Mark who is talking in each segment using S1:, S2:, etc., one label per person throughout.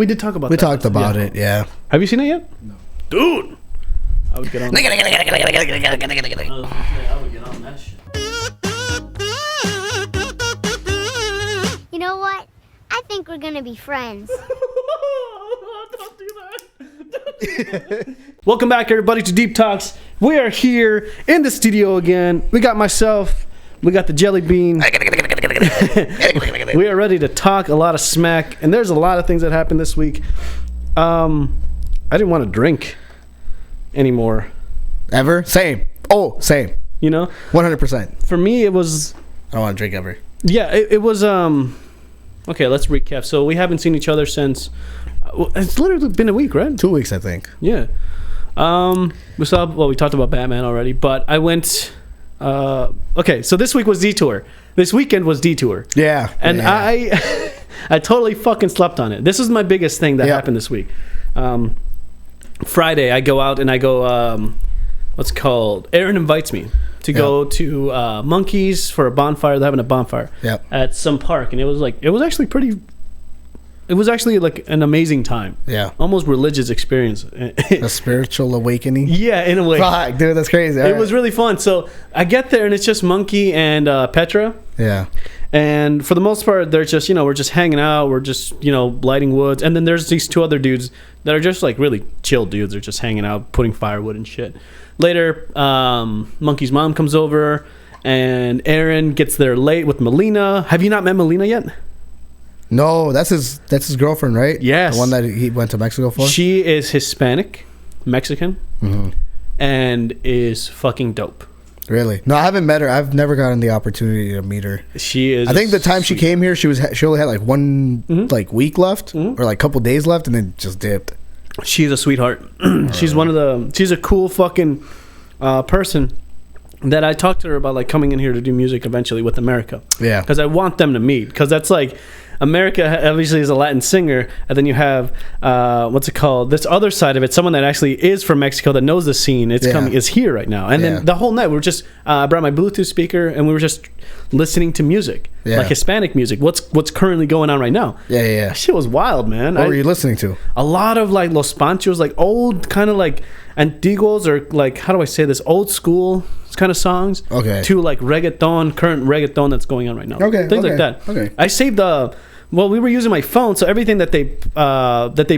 S1: We did talk about
S2: We talked about it, yeah.
S1: Have you seen it yet?
S3: No.
S1: Dude! I would get on that.
S3: I would get on that shit.
S4: You know what? I think we're gonna be friends.
S1: Don't do that. Welcome back, everybody, to Deep Talks. We are here in the studio again. We got myself. We got the Jelly Bean. We are ready to talk a lot of smack, and there's a lot of things that happened this week. I didn't want to drink anymore.
S2: Ever? Same. Oh, same.
S1: You know?
S2: 100%.
S1: For me, it was...
S2: I don't want to drink ever.
S1: Yeah, it was... Okay, let's recap. So we haven't seen each other since... It's literally been a week, right?
S2: 2 weeks, I think.
S1: Yeah. We talked about Batman already, but I went... okay, so this week was Detour. This weekend was Detour.
S2: Yeah.
S1: And
S2: yeah.
S1: I totally fucking slept on it. This is my biggest thing that happened this week. Friday, I go out and I go, what's it called? Aaron invites me to go to Monkeys for a bonfire. They're having a bonfire at some park. And it was actually like an amazing time. Yeah. Almost religious experience.
S2: A spiritual awakening.
S1: Yeah, in a way.
S2: Fuck, dude, that's crazy.
S1: It was really fun. So I get there and it's just Monkey and Petra. Yeah. And for the most part, they're just, we're just hanging out. We're just, lighting woods. And then there's these two other dudes that are just like really chill dudes. They're just hanging out, putting firewood and shit. Later, Monkey's mom comes over and Aaron gets there late with Melina. Have you not met Melina yet?
S2: No, that's his girlfriend, right?
S1: Yes.
S2: The one that he went to Mexico for?
S1: She is Hispanic, Mexican, and is fucking dope.
S2: Really? No, I haven't met her. I've never gotten the opportunity to meet her.
S1: She is.
S2: I think the time she came here, she only had like one week left or like couple days left, and then just dipped.
S1: She's a sweetheart. She's she's a cool fucking person that I talked to her about, like coming in here to do music eventually with America. Yeah. Because I want them to meet. Because that's like, America obviously is a Latin singer, and then you have what's it called? This other side of it, someone that actually is from Mexico that knows the scene. Is here right now, and then the whole night we were just I brought my Bluetooth speaker and we were just listening to music, like Hispanic music. What's currently going on right now? Yeah. That shit was wild, man.
S2: What were you listening to?
S1: A lot of like Los Panchos, like old kind of like antiguos, or like, how do I say this, old school kind of songs. Okay. To like reggaeton, current reggaeton that's going on right now. Okay. Things like that. Okay. I saved we were using my phone, so everything that they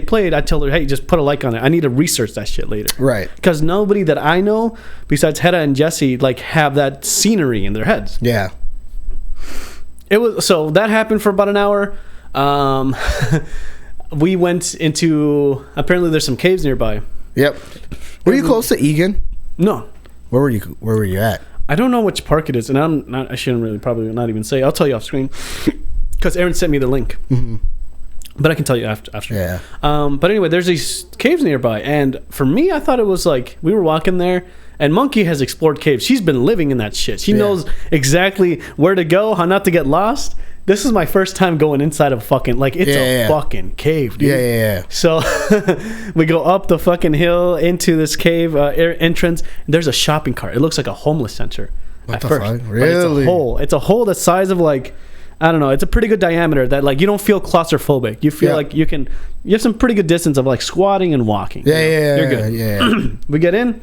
S1: played, I tell her, hey, just put a like on it. I need to research that shit later. Right. Because nobody that I know, besides Hedda and Jesse, like have that scenery in their heads. Yeah. So that happened for about an hour. We went into, apparently there's some caves nearby. Yep.
S2: Were you close to Egan?
S1: No.
S2: Where were you at?
S1: I don't know which park it is, and I shouldn't really probably not even say. I'll tell you off screen. Because Aaron sent me the link. Mm-hmm. But I can tell you after. Yeah. But anyway, there's these caves nearby. And for me, I thought it was like, we were walking there, and Monkey has explored caves. She's been living in that shit. She knows exactly where to go, how not to get lost. This is my first time going inside of fucking, like, it's a fucking cave, dude. Yeah. So we go up the fucking hill into this cave entrance. And there's a shopping cart. It looks like a homeless center at first. Fuck? Really? But it's a hole. It's a hole the size of, like, I don't know. It's a pretty good diameter that, like, you don't feel claustrophobic. You feel like you have some pretty good distance of, like, squatting and walking. Yeah. You're good. Yeah. We get in,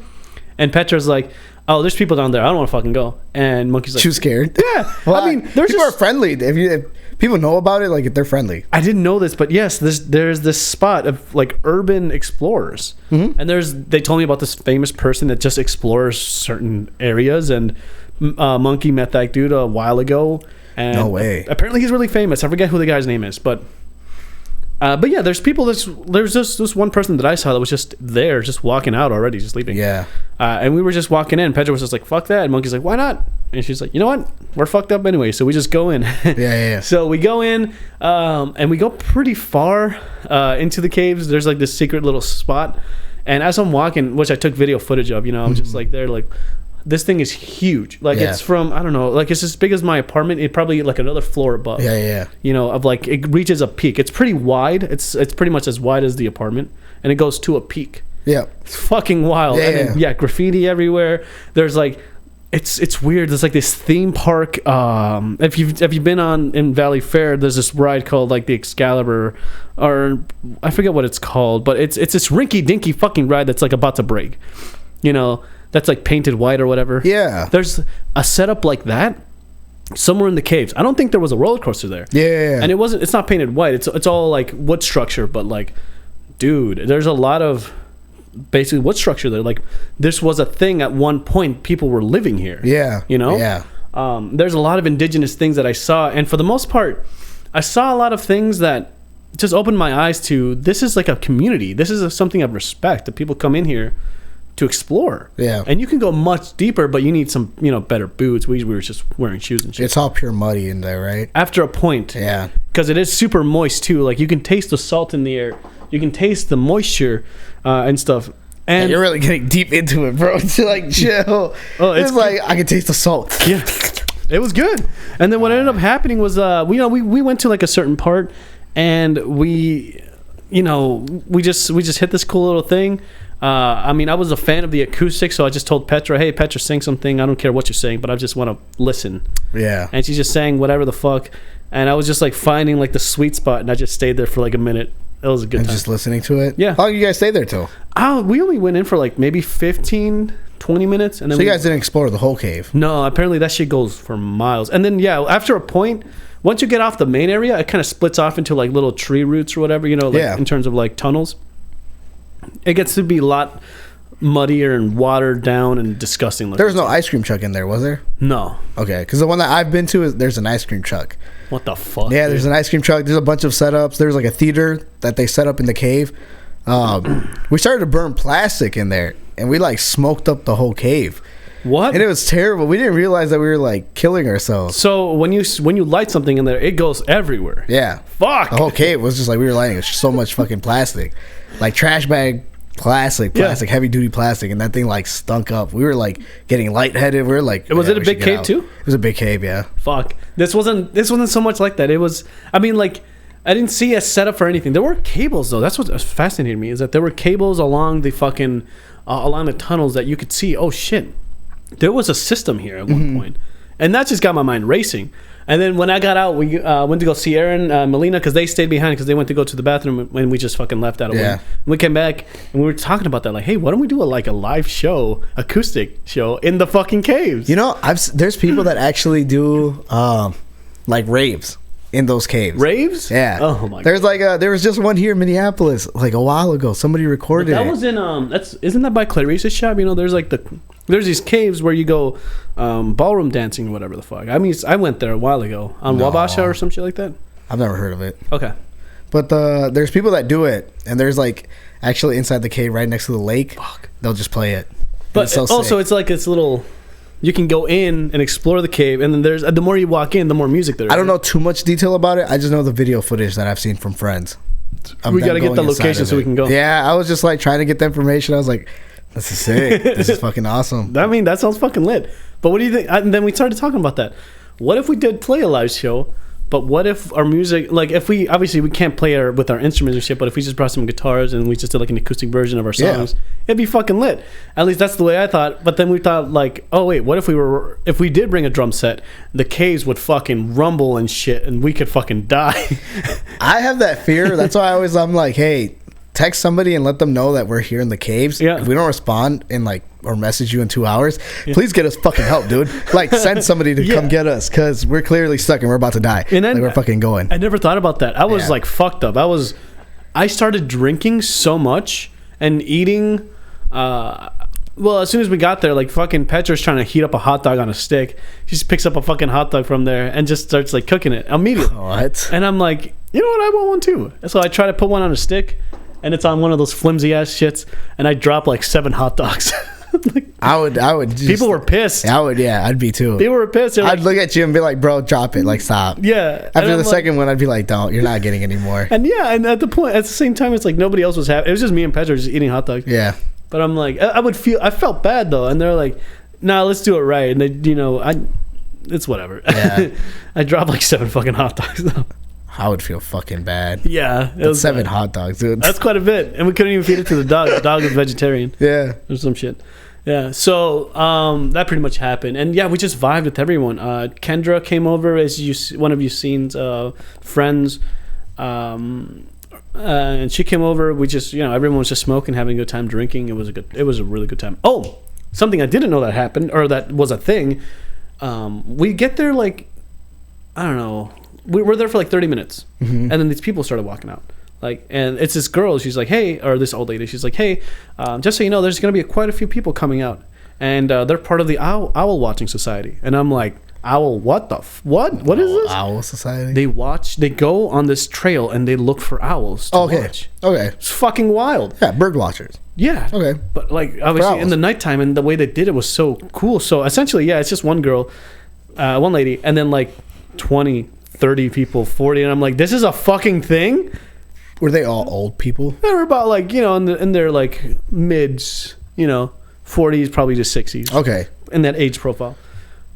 S1: and Petra's like, oh, there's people down there. I don't want to fucking go. And Monkey's like,
S2: she was scared.
S1: Yeah. Well, I mean,
S2: people are friendly. If people know about it, like, they're friendly.
S1: I didn't know this, but yes, there's this spot of like urban explorers, and they told me about this famous person that just explores certain areas, and Monkey met that dude a while ago. And
S2: no way.
S1: Apparently he's really famous. I forget who the guy's name is, but yeah, there's people. There's just this one person that I saw that was just there, just walking out already, just leaving. Yeah. And we were just walking in. Petra was just like, "Fuck that," and Monkey's like, "Why not?" And she's like, "You know what? We're fucked up anyway, so we just go in." Yeah. So we go in, and we go pretty far into the caves. There's like this secret little spot, and as I'm walking, which I took video footage of, I'm just like there, like. This thing is huge. Like, it's from, I don't know, like, it's as big as my apartment. It probably like another floor above. Yeah. Of like, it reaches a peak. It's pretty wide. It's pretty much as wide as the apartment, and it goes to a peak. Yeah. It's fucking wild. Yeah. And then, graffiti everywhere. There's like it's weird. There's like this theme park. If you've been in Valley Fair, there's this ride called like the Excalibur, or I forget what it's called, but it's this rinky dinky fucking ride that's like about to break. You know, that's like painted white or whatever.
S2: Yeah.
S1: There's a setup like that somewhere in the caves. I don't think there was a roller coaster there.
S2: Yeah.
S1: And it's not painted white. It's all like wood structure, but like, dude, there's a lot of basically wood structure there. Like, this was a thing at one point. People were living here.
S2: Yeah.
S1: You know?
S2: Yeah.
S1: There's a lot of indigenous things that I saw, and for the most part, I saw a lot of things that just opened my eyes to, this is like a community. This is something of respect that people come in here to explore.
S2: Yeah.
S1: And you can go much deeper, but you need some, better boots. We were just wearing shoes and shit.
S2: It's all pure muddy in there, right?
S1: After a point.
S2: Yeah.
S1: Because it is super moist too. Like, you can taste the salt in the air. You can taste the moisture and stuff. And
S2: you're really getting deep into it, bro. It's like, chill.
S1: Oh,
S2: it's like, I can taste the salt.
S1: Yeah. It was good. And then what ended up happening was we went to like a certain part, and we just hit this cool little thing. I was a fan of the acoustic, so I just told Petra, hey, Petra, sing something. I don't care what you're saying, but I just want to listen.
S2: Yeah.
S1: And she just sang whatever the fuck. And I was just like finding like the sweet spot, and I just stayed there for like a minute. It was a good time.
S2: Just listening to it?
S1: Yeah.
S2: How long did you guys stay there till?
S1: We only went in for like maybe 15, 20 minutes. And then
S2: so you guys didn't explore the whole cave?
S1: No, apparently that shit goes for miles. And then, after a point, once you get off the main area, it kind of splits off into like little tree roots or whatever, in terms of like tunnels. It gets to be a lot muddier and watered down and disgusting looking.
S2: There was no ice cream truck in there, was there?
S1: No.
S2: Okay, because the one that I've been to, there's an ice cream truck.
S1: What the fuck?
S2: Yeah, there's an ice cream truck. There's a bunch of setups. There's like a theater that they set up in the cave. We started to burn plastic in there, and we like smoked up the whole cave.
S1: What?
S2: And it was terrible. We didn't realize that we were like killing ourselves.
S1: So when you light something in there, it goes everywhere.
S2: Yeah.
S1: Fuck.
S2: The whole cave was just like we were lighting. It was just so much fucking plastic, like trash bag plastic, heavy duty plastic, and that thing like stunk up. We were like getting lightheaded. We were like,
S1: was it a big cave too?
S2: It was a big cave, yeah.
S1: Fuck. This wasn't so much like that. It was. I didn't see a setup for anything. There were cables though. That's what fascinated me, is that there were cables along the fucking along the tunnels that you could see. Oh shit. There was a system here at one point. And that just got my mind racing. And then when I got out, we went to go see Aaron, Melina, because they stayed behind because they went to go to the bathroom, and we just fucking left out of And we came back, and we were talking about that. Like, hey, why don't we do a live show, acoustic show, in the fucking caves?
S2: There's people that actually do like raves in those caves.
S1: Raves?
S2: Yeah.
S1: Oh my god.
S2: There's like there was just one here in Minneapolis like a while ago. Somebody recorded
S1: that was in isn't that by Clarice's shop? There's these caves where you go ballroom dancing or whatever the fuck. I went there a while ago on Wabasha or some shit like that.
S2: I've never heard of it.
S1: Okay.
S2: But there's people that do it, and there's like actually inside the cave right next to the lake.
S1: Fuck.
S2: They'll just play it.
S1: But also it's like it's little. You can go in and explore the cave, and then the more you walk in, the more music there is.
S2: I don't know too much detail about it. I just know the video footage that I've seen from friends.
S1: We got to get the location so we can go.
S2: Yeah, I was just like trying to get the information. I was like, this is sick. This is fucking awesome.
S1: That sounds fucking lit. But what do you think? And then we started talking about that. What if we did play a live show? But what if our music, like if we can't play with our instruments and shit, but if we just brought some guitars and we just did like an acoustic version of our songs, it'd be fucking lit. At least that's the way I thought. But then we thought like, oh wait, what if we did bring a drum set, the caves would fucking rumble and shit, and we could fucking die.
S2: I have that fear. That's why I'm like, hey, text somebody and let them know that we're here in the caves.
S1: Yeah.
S2: If we don't respond or message you in 2 hours, please get us fucking help, dude. Like, send somebody to come get us, because we're clearly stuck and we're about to die. And then, we're fucking going.
S1: I never thought about that. I was like fucked up. I started drinking so much and eating. Well, as soon as we got there, like fucking Petra's trying to heat up a hot dog on a stick. She just picks up a fucking hot dog from there and just starts like cooking it immediately.
S2: What?
S1: And I'm like, you know what? I want one too. So I try to put one on a stick, and it's on one of those flimsy ass shits, and I drop like 7 hot dogs. Like,
S2: I would just,
S1: people were pissed.
S2: I'd be too.
S1: People were pissed.
S2: I'd look at you and be like, bro, drop it, like stop.
S1: Yeah.
S2: After the second one, I'd be like, don't, you're not getting any more.
S1: And and at the same time, it's like nobody else was happy. It was just me and Petra just eating hot dogs.
S2: Yeah.
S1: But I'm like, I felt bad though, and they're like, nah, let's do it right. And they, it's whatever. Yeah. I dropped like 7 fucking hot dogs though.
S2: I would feel fucking bad.
S1: Yeah.
S2: It was 7 hot dogs, dude.
S1: That's quite a bit. And we couldn't even feed it to the dog. The dog was vegetarian.
S2: Yeah.
S1: Or some shit. Yeah, so that pretty much happened, and yeah, we just vibed with everyone. Kendra came over, as one of you seen, friends, and she came over. We just, everyone was just smoking, having a good time, drinking. It was a really good time. Oh, something I didn't know that happened, or that was a thing. We get there like, I don't know, we were there for like 30 minutes, and then these people started walking out. And it's this girl. She's like, hey, or this old lady. She's like, hey, just so you know, there's going to be quite a few people coming out, and they're part of the owl watching society. And I'm like, owl? What the? What is this?
S2: Owl society.
S1: They go on this trail and they look for owls to watch.
S2: Okay.
S1: It's fucking wild.
S2: Yeah, bird watchers.
S1: Yeah.
S2: Okay.
S1: But obviously in the nighttime, and the way they did it was so cool. So essentially, yeah, it's just one girl, one lady, and then like 20, 30 people, 40, and I'm like, this is a fucking thing.
S2: Were they all old people?
S1: They were about like, in their like mids, 40s, probably just 60s.
S2: Okay.
S1: In that age profile.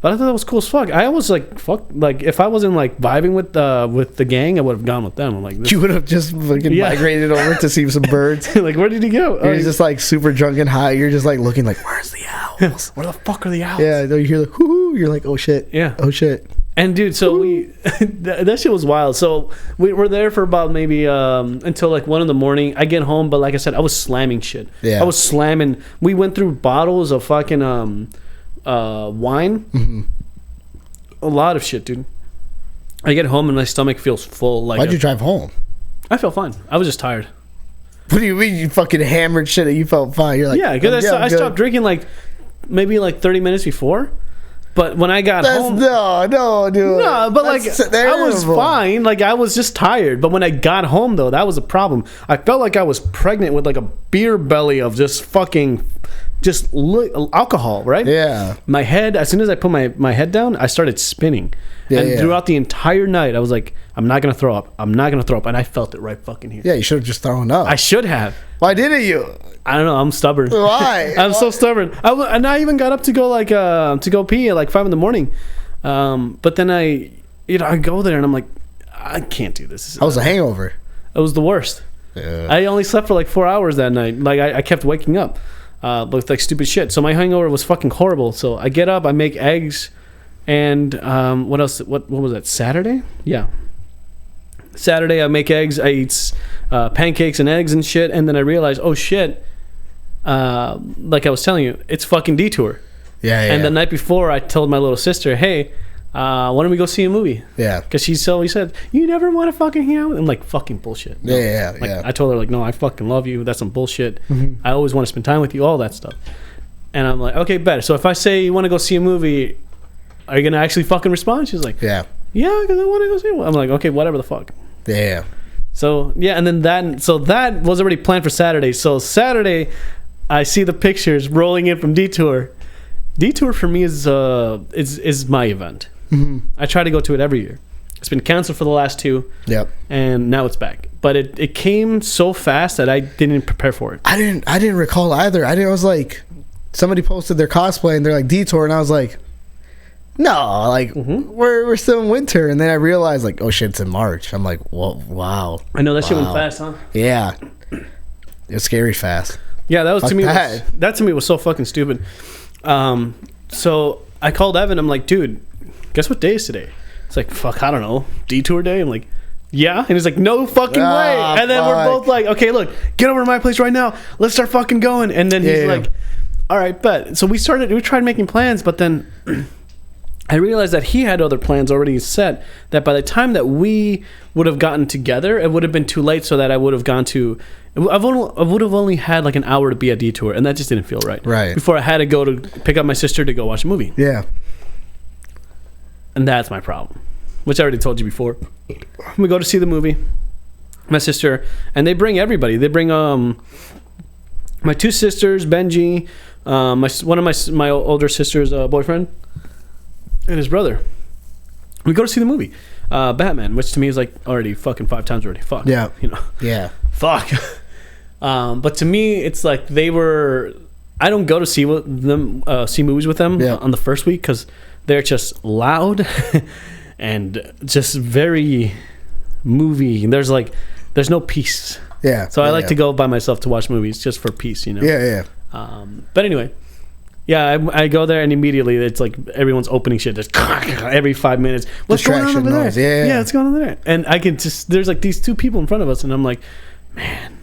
S1: But I thought that was cool as fuck. I was like, fuck, like if I wasn't like vibing with the gang, I would have gone with them. I'm like,
S2: you would have just fucking migrated over to see some birds.
S1: Like, where did he go?
S2: You're just like super drunk and high. You're just like looking like, where's the owls?
S1: Where the fuck are the owls?
S2: Yeah, you hear the hoo. You're like, oh shit.
S1: Yeah.
S2: Oh shit.
S1: And dude, so that shit was wild. So we were there for about maybe until like 1 a.m. I get home, but like I said, I was slamming shit.
S2: Yeah.
S1: I was slamming. We went through bottles of fucking wine. A lot of shit, dude. I get home and my stomach feels full. Like,
S2: why'd you drive home?
S1: I felt fine. I was just tired.
S2: What do you mean you fucking hammered shit and you felt fine? You're like,
S1: yeah, because I stopped drinking like maybe like 30 minutes before. But when I got home,
S2: no, dude.
S1: No, but like I was fine. Like I was just tired. But when I got home, though, that was a problem. I felt like I was pregnant with like a beer belly of just alcohol, right?
S2: Yeah.
S1: My head. As soon as I put my head down, I started spinning. And throughout the entire night, I was like, I'm not gonna throw up. I'm not gonna throw up. And I felt it right fucking here.
S2: Yeah, you should have just thrown up.
S1: I should have.
S2: Why didn't you?
S1: I don't know. I'm stubborn.
S2: Why?
S1: I'm so stubborn. And I even got up to go pee at like 5 a.m. But then I go there and I'm like, I can't do this.
S2: How was the hangover?
S1: It was the worst.
S2: Yeah.
S1: I only slept for like 4 hours that night. Like I kept waking up with like stupid shit. So my hangover was fucking horrible. So I get up, I make eggs, and what else? What was that? Saturday? Yeah. Saturday I make eggs. I eat pancakes and eggs and shit. And then I realized, oh shit. Like I was telling you, it's fucking Detour.
S2: Yeah.
S1: And the night before, I told my little sister, hey, why don't we go see a movie?
S2: Yeah.
S1: Because she always said, you never want to fucking hang out with? I'm like, fucking bullshit. No.
S2: Yeah.
S1: I told her, like, no, I fucking love you. That's some bullshit. I always want to spend time with you, all that stuff. And I'm like, okay, better. So if I say you want to go see a movie, are you going to actually fucking respond? She's like, yeah, because I want to go see one. I'm like, okay, whatever the fuck.
S2: Yeah.
S1: So, yeah, and then that was already planned for Saturday. So Saturday, I see the pictures rolling in from Detour. Detour for me is my event. I try to go to it every year. It's been canceled for the last 2.
S2: Yep.
S1: And now it's back. But it came so fast that I didn't prepare for it.
S2: I didn't recall either. I was like, somebody posted their cosplay and they're like Detour, and I was like, no, like we're still in winter. And then I realized, like, oh shit, it's in March. I'm like, whoa, wow.
S1: I know that shit went fast, huh?
S2: Yeah. It was scary fast.
S1: Yeah, that was to me. That to me was so fucking stupid. So I called Evan. I'm like, dude, guess what day is today? It's like, fuck, I don't know, Detour day. I'm like, yeah. And he's like, no fucking way. And then we're both like, okay, look, get over to my place right now. Let's start fucking going. And then he's like, all right, bet. So we tried making plans, but then I realized that he had other plans already set, that by the time that we would have gotten together, it would have been too late, so that I would have gone to... I would have only had like an hour to be at Detour, and that just didn't feel right.
S2: Right.
S1: Before I had to go to pick up my sister to go watch a movie.
S2: Yeah.
S1: And that's my problem, which I already told you before. We go to see the movie, my sister, and they bring everybody. They bring my 2 sisters, Benji, one of my older sister's boyfriend, and his brother. We go to see the movie, Batman, which to me is like already fucking 5 times already. Fuck.
S2: Yeah.
S1: Yeah. Fuck. But to me, it's like I don't go to see movies with them on the first week because they're just loud and just very movie. There's no peace.
S2: Yeah.
S1: So I like to go by myself to watch movies just for peace,
S2: Yeah.
S1: But anyway, Yeah, I go there and immediately it's like everyone's opening shit just every 5 minutes. What's going on over
S2: noise.
S1: there? Yeah, what's going on there? And I can just there's like these two people in front of us, and I'm like, man,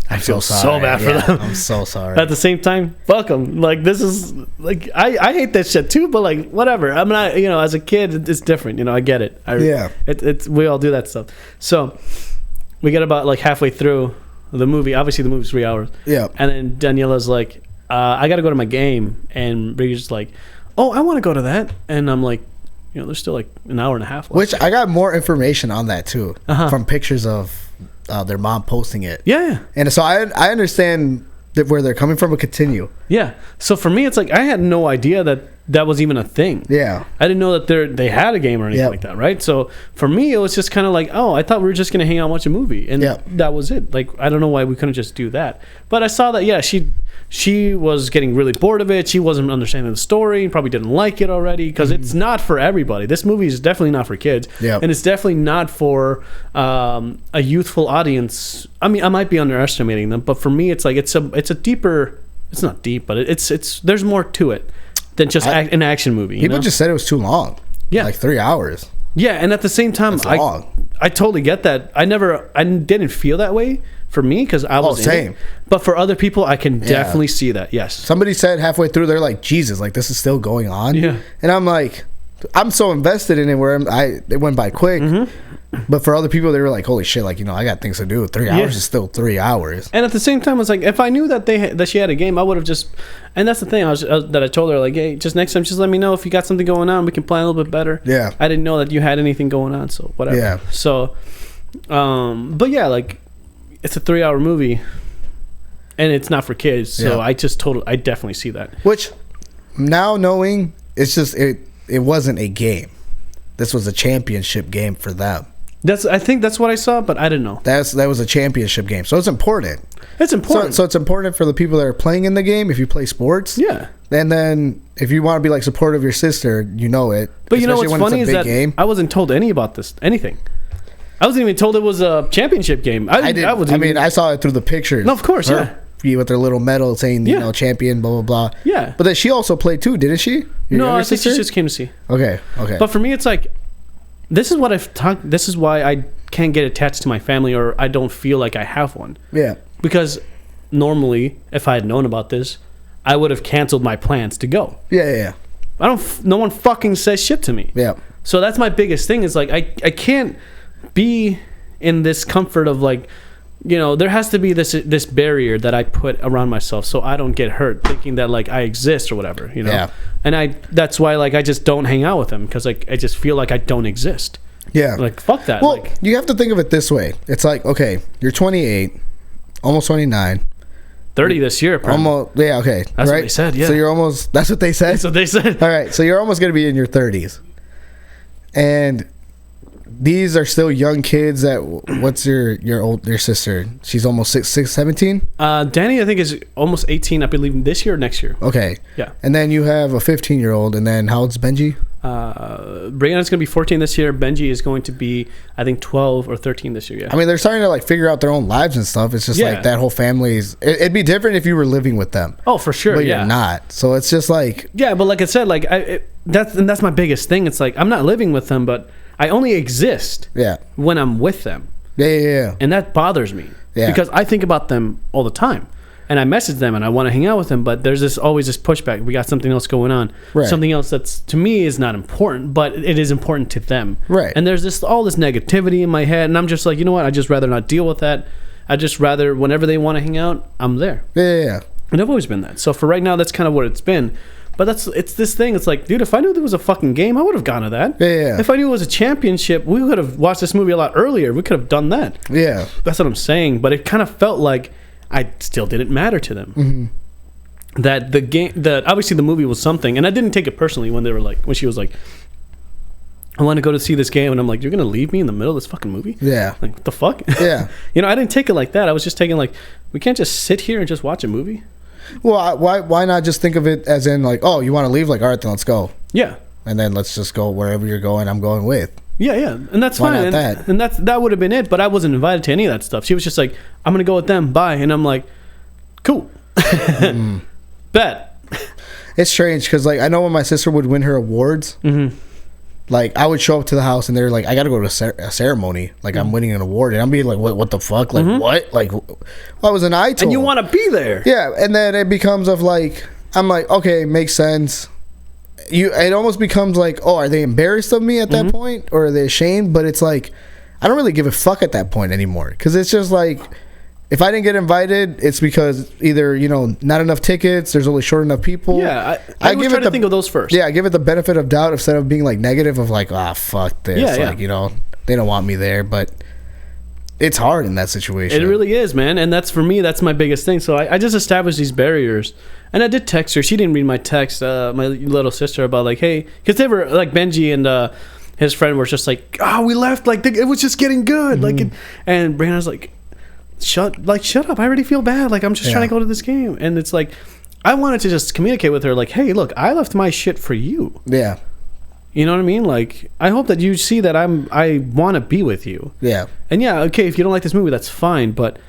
S1: I feel so bad for them.
S2: I'm so sorry.
S1: At the same time, fuck them. Like this is like I hate that shit too, but like whatever. I'm not as a kid it's different. I get it. It's we all do that stuff. So we get about like halfway through the movie. Obviously the movie's 3 hours.
S2: Yeah.
S1: And then Daniela's like, I got to go to my game, and Brigitte's like, oh, I want to go to that, and I'm like, there's still like an hour and a half left.
S2: Which I got more information on that too from pictures of their mom posting it.
S1: Yeah.
S2: And so I understand where they're coming from, but continue.
S1: Yeah. So for me, it's like I had no idea that was even a thing.
S2: Yeah.
S1: I didn't know that they had a game or anything like that, right? So for me, it was just kind of like, oh, I thought we were just going to hang out and watch a movie. And that was it. Like, I don't know why we couldn't just do that. But I saw that, she was getting really bored of it. She wasn't understanding the story, probably didn't like it already, because it's not for everybody. This movie is definitely not for kids.
S2: Yeah.
S1: And it's definitely not for a youthful audience. I mean, I might be underestimating them, but for me, it's like it's a deeper. It's not deep, but it's there's more to it than just an action movie.
S2: People just said it was too long.
S1: Yeah,
S2: like 3 hours.
S1: Yeah, and at the same time, I totally get that. I didn't feel that way for me because I was
S2: same.
S1: But for other people, I can definitely see that. Yes.
S2: Somebody said halfway through, they're like, Jesus, like this is still going on.
S1: Yeah.
S2: And I'm like, I'm so invested in it where it went by quick. But for other people, they were like, holy shit, like, I got things to do. 3 hours is still 3 hours.
S1: And at the same time, it's like, if I knew that she had a game, I would have just, and that's the thing that I told her, like, hey, just next time, just let me know if you got something going on. We can plan a little bit better.
S2: Yeah.
S1: I didn't know that you had anything going on, so whatever.
S2: Yeah.
S1: So, but yeah, like, it's a 3 hour movie and it's not for kids. So I definitely see that.
S2: Which now knowing it's just, it wasn't a game. This was a championship game for them.
S1: I think that's what I saw, but I didn't know.
S2: That was a championship game, so it's important.
S1: It's important.
S2: So it's important for the people that are playing in the game. If you play sports,
S1: yeah.
S2: And then if you want to be like supportive of your sister, it.
S1: But what's funny is that I wasn't told anything. I wasn't even told it was a championship game.
S2: I saw it through the pictures.
S1: No, of course,
S2: with their little medal saying champion, blah blah blah.
S1: Yeah.
S2: But then she also played too, didn't she?
S1: No, I think she just came to see.
S2: Okay.
S1: But for me, it's like, this is what I've talked. This is why I can't get attached to my family, or I don't feel like I have one.
S2: Yeah.
S1: Because normally, if I had known about this, I would have canceled my plans to go.
S2: Yeah.
S1: No one fucking says shit to me.
S2: Yeah.
S1: So that's my biggest thing. Is like I can't be in this comfort of like, there has to be this barrier that I put around myself so I don't get hurt thinking that like I exist or whatever,
S2: Yeah.
S1: And that's why like I just don't hang out with them because like I just feel like I don't exist.
S2: Yeah.
S1: Like fuck that.
S2: Well, you have to think of it this way. It's like, okay, you're 28, almost 29.
S1: 30 this year, probably.
S2: Almost, yeah, okay.
S1: That's what they said, yeah.
S2: So you're almost, that's what they said?
S1: That's what they said.
S2: All right, so you're almost going to be in your 30s. And these are still young kids that, what's your sister? She's almost 17?
S1: Danny, I think, is almost 18, I believe, this year or next year.
S2: Okay.
S1: Yeah.
S2: And then you have a 15-year-old, and then how old's Benji?
S1: Brianna's going to be 14 this year. Benji is going to be, I think, 12 or 13 this year, yeah.
S2: I mean, they're starting to, like, figure out their own lives and stuff. It's just, like, that whole family's... It'd be different if you were living with them.
S1: Oh, for sure,
S2: but you're not. So it's just, like...
S1: Yeah, but like I said, like, that's my biggest thing. It's like, I'm not living with them, but I only exist when I'm with them.
S2: Yeah.
S1: And that bothers me.
S2: Yeah.
S1: Because I think about them all the time. And I message them and I want to hang out with them, but there's always this pushback. We got something else going on.
S2: Right.
S1: Something else that's, to me, is not important, but it is important to them.
S2: Right.
S1: And there's all this negativity in my head, and I'm just like, you know what? I'd just rather not deal with that. I'd just rather, whenever they want to hang out, I'm there.
S2: Yeah.
S1: And I've always been that. So for right now, that's kind of what it's been. But it's this thing. It's like, dude, if I knew there was a fucking game, I would have gone to that.
S2: Yeah.
S1: If I knew it was a championship, we could have watched this movie a lot earlier. We could have done that.
S2: Yeah.
S1: That's what I'm saying. But it kind of felt like I still didn't matter to them.
S2: Mm-hmm.
S1: That obviously the movie was something, and I didn't take it personally when she was like, I want to go to see this game, and I'm like, you're gonna leave me in the middle of this fucking movie?
S2: Yeah.
S1: Like, what the fuck?
S2: Yeah.
S1: I didn't take it like that. I was just taking like, we can't just sit here and just watch a movie.
S2: Well, why not just think of it as in like, oh, you want to leave? Like, all right, then let's go.
S1: Yeah.
S2: And then let's just go wherever you're going. I'm going with.
S1: Yeah, and that's
S2: Why
S1: fine.
S2: not
S1: And that would have been it. But I wasn't invited to any of that stuff. She was just like, I'm gonna go with them. Bye. And I'm like, cool. Bet.
S2: It's strange because like I know when my sister would win her awards, like I would show up to the house and they're like, I gotta go to a ceremony, like I'm winning an award, and I'm being like, what the fuck, like what, like I was an idol,
S1: and you want to be there.
S2: Yeah, and then it becomes of like, I'm like, okay, makes sense. It almost becomes like, oh, are they embarrassed of me at that point, or are they ashamed? But it's like, I don't really give a fuck at that point anymore, because it's just like, if I didn't get invited, it's because either, you know, not enough tickets, there's only short enough people.
S1: Yeah, I give it to think of those first.
S2: Yeah, I give it the benefit of doubt instead of being like negative of like, fuck this.
S1: Yeah,
S2: like, you know, they don't want me there, but it's hard in that situation.
S1: It really is, man. And that's, for me, that's my biggest thing. So I just established these barriers. And I did text her. She didn't read my text, my little sister, about like, hey, because they were like, Benji and his friend were just like, we left, like it was just getting good. Like, and Brianna's like, shut up, I already feel bad, like I'm just trying to go to this game. And it's like, I wanted to just communicate with her like, hey, look, I left my shit for you.
S2: Yeah,
S1: you know what I mean? Like, I hope that you see that I want to be with you.
S2: Yeah.
S1: And yeah, okay, if you don't like this movie, that's fine, but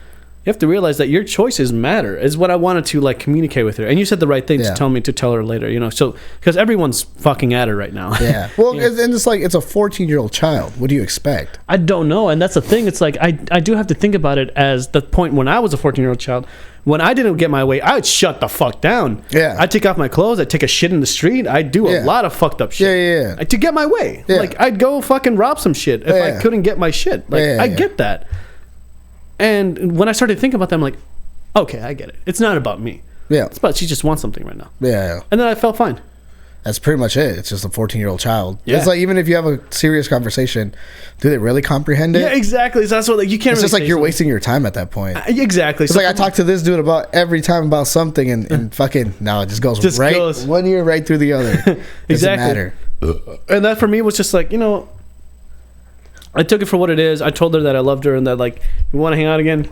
S1: you have to realize that your choices matter, is what I wanted to like communicate with her. And you said the right thing to tell me to tell her later, you know, so because everyone's fucking at her right now.
S2: Yeah. Well, and it's like, it's a 14-year-old child. What do you expect?
S1: I don't know. And that's the thing. It's like, I do have to think about it as the point when I was a 14-year-old child. When I didn't get my way, I would shut the fuck down.
S2: Yeah.
S1: I'd take off my clothes. I'd take a shit in the street. I'd do a lot of fucked up shit.
S2: Yeah.
S1: To get my way.
S2: Yeah.
S1: Like, I'd go fucking rob some shit if I couldn't get my shit. Like, I get that. And when I started thinking about that, I'm like, okay, I get it. It's not about me.
S2: Yeah.
S1: It's about she just wants something right now.
S2: Yeah.
S1: And then I felt fine.
S2: That's pretty much it. It's just a 14-year-old child.
S1: Yeah.
S2: It's like, even if you have a serious conversation, do they really comprehend it?
S1: Yeah, exactly. So that's what, like, you can't.
S2: It's
S1: really
S2: just like you're wasting your time at that point.
S1: Exactly.
S2: It's like I talk to this dude about every time about something, and fucking no, it just goes one ear right through the other. Exactly. Doesn't matter.
S1: And that for me was just like, you know, I took it for what it is. I told her that I loved her and that, like, we want to hang out again.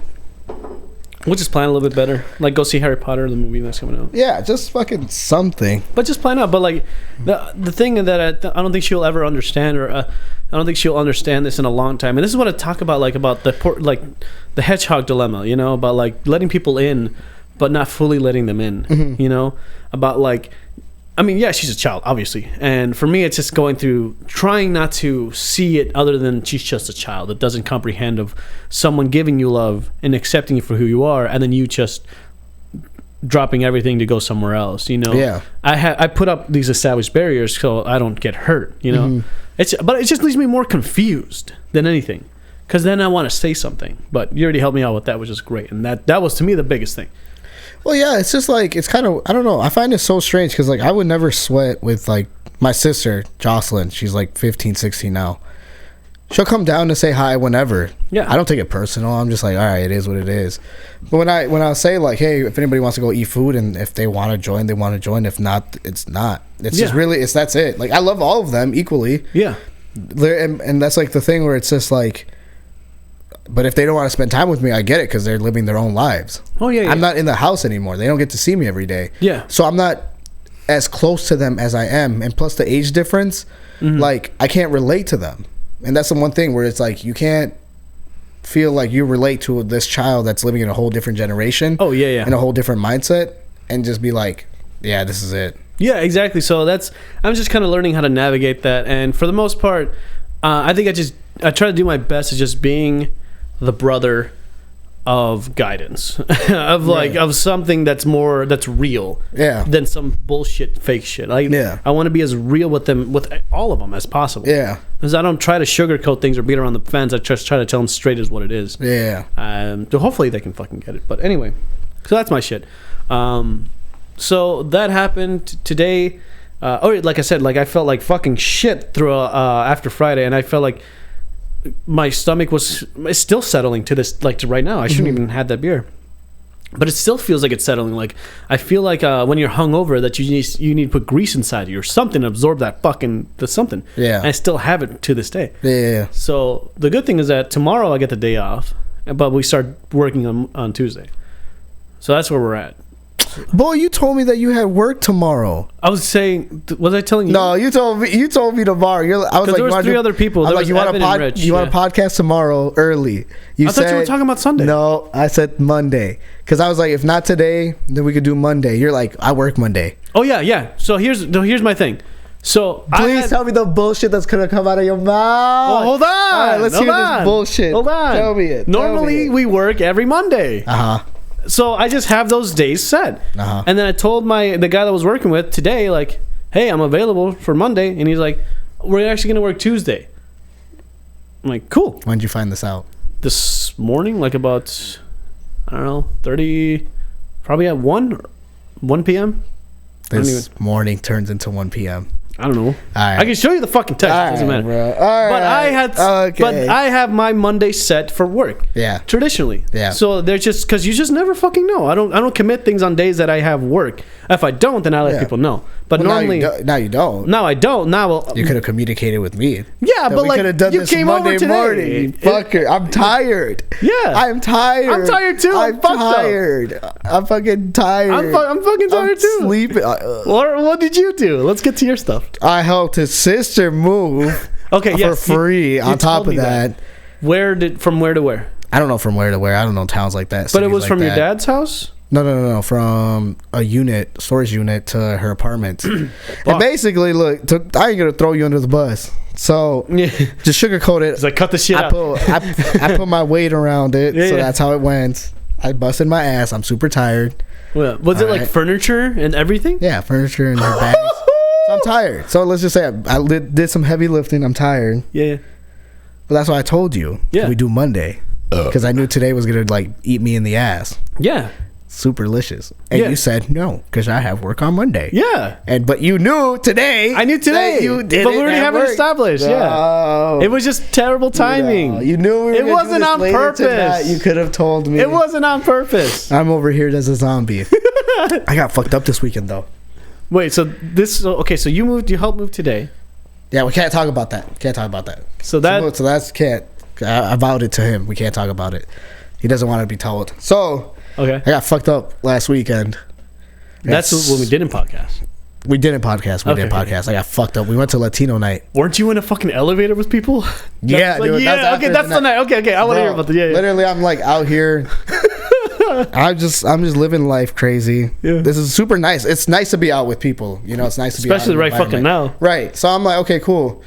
S1: We'll just plan a little bit better. Like, go see Harry Potter, the movie that's coming out.
S2: Yeah, just fucking something.
S1: But just plan out. But, like, the thing that I don't think she'll ever understand, or I don't think she'll understand this in a long time. And this is what I talk about, like, the Hedgehog Dilemma, you know, about, like, letting people in, but not fully letting them in, you know? About, like, I mean, yeah, she's a child, obviously. And for me, it's just going through, trying not to see it other than she's just a child that doesn't comprehend of someone giving you love and accepting you for who you are, and then you just dropping everything to go somewhere else, you know?
S2: Yeah.
S1: I put up these established barriers so I don't get hurt, you know? But it just leaves me more confused than anything, because then I want to say something. But you already helped me out with that, which is great. And that was, to me, the biggest thing.
S2: Well, yeah, it's just like, it's kind of, I don't know. I find it so strange because, like, I would never sweat with, like, my sister, Jocelyn. She's, like, 15, 16 now. She'll come down to say hi whenever. Yeah. I don't take it personal. I'm just like, all right, it is what it is. But when I say, like, hey, if anybody wants to go eat food, and if they want to join, they want to join. If not, it's not. It's just really, that's it. Like, I love all of them equally. Yeah. And that's, like, the thing where it's just, like, but if they don't want to spend time with me, I get it, because they're living their own lives. Oh, yeah. I'm not in the house anymore. They don't get to see me every day. Yeah. So I'm not as close to them as I am. And plus the age difference, like, I can't relate to them. And that's the one thing where it's like, you can't feel like you relate to this child that's living in a whole different generation. Oh, yeah, yeah. In a whole different mindset, and just be like, yeah, this is it. Yeah, exactly. So I'm just kind of learning how to navigate that. And for the most part, I think I try to do my best at just being the brother of guidance of of something that's real than some bullshit fake shit. I want to be as real with them, with all of them, as possible. Yeah, because I don't try to sugarcoat things or beat around the fence. I just try to tell them straight as what it is. Yeah. So hopefully they can fucking get it. But anyway, so that's my shit. So that happened today. Like I said, like, I felt like fucking shit through after Friday, and I felt like my stomach is still settling to this, like, to right now. I shouldn't even had that beer, but it still feels like it's settling. Like, I feel like when you're hungover, that you need to put grease inside you or something to absorb that fucking something. Yeah. And I still have it to this day. Yeah. So the good thing is that tomorrow I get the day off, but we start working on Tuesday. So that's where we're at. Boy, you told me that you had work tomorrow. I was saying, was I telling you? No, you told me tomorrow. I was like, there was 3 other people. I was like, you want a podcast tomorrow early? I thought you were talking about Sunday. No, I said Monday, because I was like, if not today, then we could do Monday. You're like, I work Monday.
S1: Oh yeah. So here's my thing. So
S2: please tell me the bullshit that's gonna come out of your mouth.
S1: Oh, hold on.
S2: All right, let's hear this bullshit.
S1: Hold on.
S2: Tell me it.
S1: Normally we work every Monday. So I just have those days set. And then I told the guy that I was working with today, like, hey, I'm available for Monday, and he's like, we're actually gonna work Tuesday. I'm like, cool.
S2: When did you find this out?
S1: This morning, like about, I don't know, 30, probably at 1 p.m.
S2: This morning turns into 1 p.m.
S1: I don't know.
S2: Right.
S1: I can show you the fucking text.
S2: All
S1: Doesn't
S2: right,
S1: matter.
S2: Bro. All
S1: but
S2: right.
S1: But I have my Monday set for work.
S2: Yeah.
S1: Traditionally.
S2: Yeah.
S1: So there's just because you just never fucking know. I don't commit things on days that I have work. If I don't, then I let people know. But normally,
S2: now you don't.
S1: Now I don't. Now
S2: you could have communicated with me.
S1: Yeah, but
S2: we
S1: like
S2: could have done
S1: you
S2: this
S1: came
S2: Monday
S1: over today.
S2: morning. Fucker, I'm tired.
S1: Yeah,
S2: I'm tired.
S1: I'm tired too.
S2: I'm tired. I'm fucking tired.
S1: I'm fucking tired too.
S2: Sleeping.
S1: What did you do? Let's get to your stuff.
S2: I helped his sister move.
S1: Okay,
S2: for free. On top of that,
S1: from where to where?
S2: I don't know from where to where. I don't know towns like that.
S1: But it was
S2: like
S1: from
S2: that.
S1: your dad's house?
S2: No. From a storage unit to her apartment. And basically, look, I ain't gonna throw you under the bus. So just sugarcoat it.
S1: It's like cut the shit out.
S2: I put my weight around it, so that's how it went. I busted my ass. I'm super tired.
S1: Well, was it like furniture and everything?
S2: Yeah, furniture and her bags. So I'm tired. So let's just say I did some heavy lifting. I'm tired.
S1: Yeah.
S2: But that's why I told you. Yeah. We do Monday. Because I knew today was going to like eat me in the ass.
S1: Yeah.
S2: Superlicious. And you said no, because I have work on Monday.
S1: Yeah.
S2: But you knew today.
S1: I knew today.
S2: You did
S1: but we already have it established.
S2: No.
S1: Yeah. It was just terrible timing.
S2: No. You knew we were
S1: it wasn't on purpose.
S2: You could have told me.
S1: It wasn't on purpose.
S2: I'm over here as a zombie. I got fucked up this weekend though.
S1: Wait, so you helped move today.
S2: Yeah, we can't talk about that. So that's can't. I vowed it to him. We can't talk about it. He doesn't want to be told. So I got fucked up last weekend.
S1: That's what we did in podcast.
S2: We didn't podcast. I got fucked up. We went to Latino night.
S1: Weren't you in a fucking elevator with people?
S2: Yeah, dude.
S1: Okay, that's the night. Okay. I want to hear about the
S2: Literally, I'm like out here. I'm just living life crazy. Yeah. This is super nice. It's nice to be out with people. You know, it's nice to be out
S1: especially right fucking now.
S2: Right. So I'm like, okay, cool.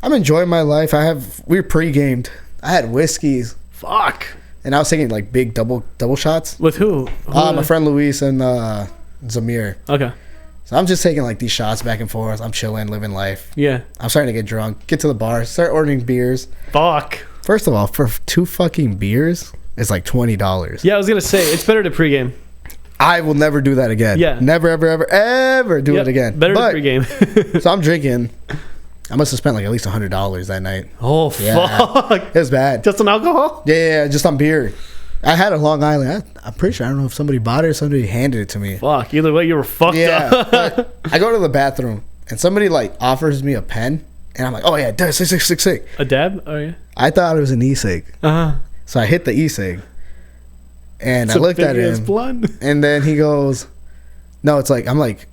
S2: I'm enjoying my life. We were pre-gamed. I had whiskeys.
S1: Fuck.
S2: And I was taking like big double shots.
S1: With who?
S2: My friend Luis and Zamir.
S1: Okay.
S2: So I'm just taking like these shots back and forth. I'm chilling, living life.
S1: Yeah.
S2: I'm starting to get drunk. Get to the bar. Start ordering beers.
S1: Fuck.
S2: First of all, for 2 fucking beers, it's like $20.
S1: Yeah, I was gonna say it's better to pregame.
S2: I will never do that again. Yeah. Never, ever do it again.
S1: Better to pregame.
S2: So I'm drinking. I must have spent like at least $100 that night.
S1: Oh, fuck.
S2: It was bad.
S1: Just on alcohol?
S2: Yeah, just on beer. I had a Long Island. I'm pretty sure. I don't know if somebody bought it or somebody handed it to me.
S1: Fuck. Either way, you were fucked up.
S2: But I go to the bathroom and somebody like offers me a pen. And I'm like, oh yeah, sick.
S1: A dab? Oh, yeah.
S2: I thought it was an e-cig. Uh-huh. So I hit the e-cig. And I looked at him. And then he goes, no, it's like, I'm like,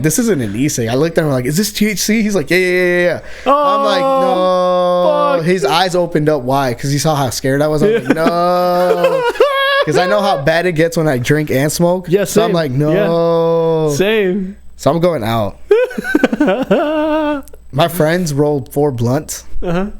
S2: this isn't an e-cig. I looked at him like, is this THC? He's like, yeah.
S1: Oh,
S2: I'm like, no.
S1: fuck.
S2: His eyes opened up wide because he saw how scared I was. I'm like, no. Because I know how bad it gets when I drink and smoke.
S1: Yeah,
S2: so I'm like, no.
S1: Yeah. Same.
S2: So I'm going out. My friends rolled 4 blunts.
S1: Uh-huh.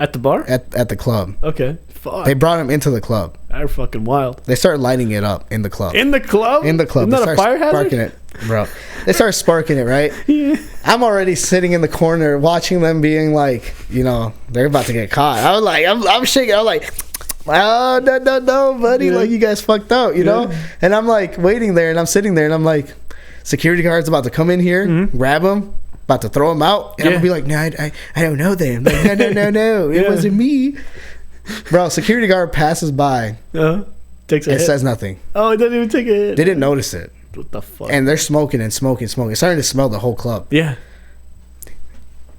S1: At the bar?
S2: At the club.
S1: Okay. Fuck.
S2: They brought him into the club.
S1: They're fucking wild.
S2: They started lighting it up in the club.
S1: In the club?
S2: In the club.
S1: Isn't that a fire hazard?
S2: Sparking it, bro. They started sparking it, right?
S1: Yeah.
S2: I'm already sitting in the corner watching them being like, you know, they're about to get caught. I was like, I'm shaking. I'm like, oh, no, buddy. Yeah. Like, you guys fucked up, you know? And I'm like waiting there and I'm sitting there and I'm like, security guard's about to come in here, grab him, about to throw him out. And I'm going to be like, no, I don't know them. Like, no. It wasn't me. Bro, security guard passes by.
S1: Takes a hit.
S2: Says nothing.
S1: Oh, it didn't even take a hit.
S2: They didn't notice it.
S1: What the fuck?
S2: And they're smoking. It's starting to smell the whole club.
S1: Yeah.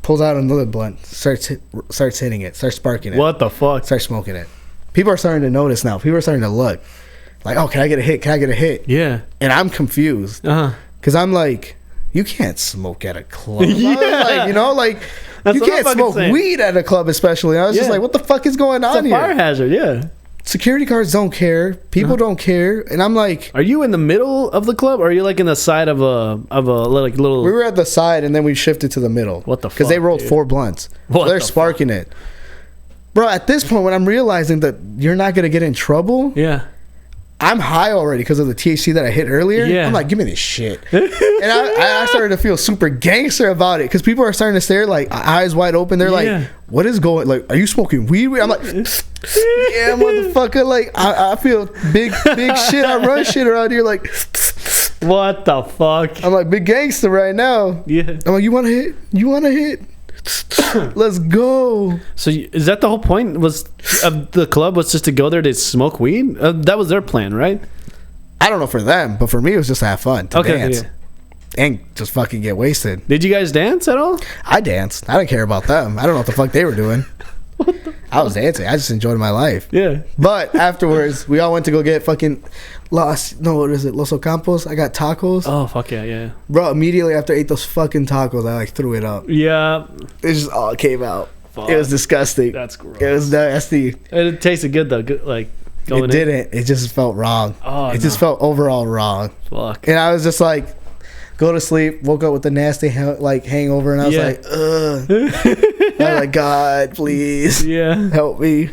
S2: Pulls out another blunt. Starts hitting it. Starts sparking it.
S1: What the fuck?
S2: Starts smoking it. People are starting to notice now. People are starting to look. Like, oh, can I get a hit?
S1: Yeah.
S2: And I'm confused. Because I'm like, you can't smoke at a club.
S1: Yeah.
S2: I was like, you know, like,
S1: that's
S2: you can't smoke weed at a club especially. I was just like, what the fuck is going on here?
S1: It's a fire hazard, yeah.
S2: security guards don't care. People don't care, and I'm like,
S1: are you in the middle of the club, or are you like in the side of a like little?
S2: We were at the side, and then we shifted to the middle.
S1: What the fuck?
S2: Because they rolled
S1: dude?
S2: 4 blunts.
S1: What
S2: They're
S1: the
S2: sparking it, bro. At this point, when I'm realizing that you're not gonna get in trouble,
S1: Yeah.
S2: I'm high already because of the THC that I hit earlier.
S1: Yeah.
S2: I'm like, give me this shit. And I started to feel super gangster about it because people are starting to stare like eyes wide open. They're like, what is going, like, are you smoking weed? I'm like, yeah, motherfucker. Like, I feel big shit. I run shit around here like,
S1: what the fuck?
S2: I'm like, big gangster right now.
S1: Yeah.
S2: I'm like, you want to hit? You want to hit? Let's go.
S1: So is that the whole point of the club, was just to go there to smoke weed? That was their plan, right?
S2: I don't know for them, but for me, it was just to have fun, to dance.
S1: Yeah.
S2: And just fucking get wasted.
S1: Did you guys dance at all?
S2: I danced. I didn't care about them. I don't know what the fuck they were doing. I was dancing. I just enjoyed my life.
S1: Yeah.
S2: But afterwards, we all went to go get fucking Los Ocampos. I got tacos.
S1: Oh, fuck yeah.
S2: Bro, immediately after I ate those fucking tacos, I like threw it up.
S1: Yeah.
S2: It just all came out.
S1: Fuck.
S2: It was disgusting.
S1: That's gross.
S2: It was nasty.
S1: It tasted good though. Good, like going
S2: It didn't. It just felt wrong.
S1: Oh,
S2: it just felt overall wrong.
S1: Fuck.
S2: And I was just like, go to sleep. Woke up with a nasty hangover, and I was like, ugh. I was like, God, please, help me.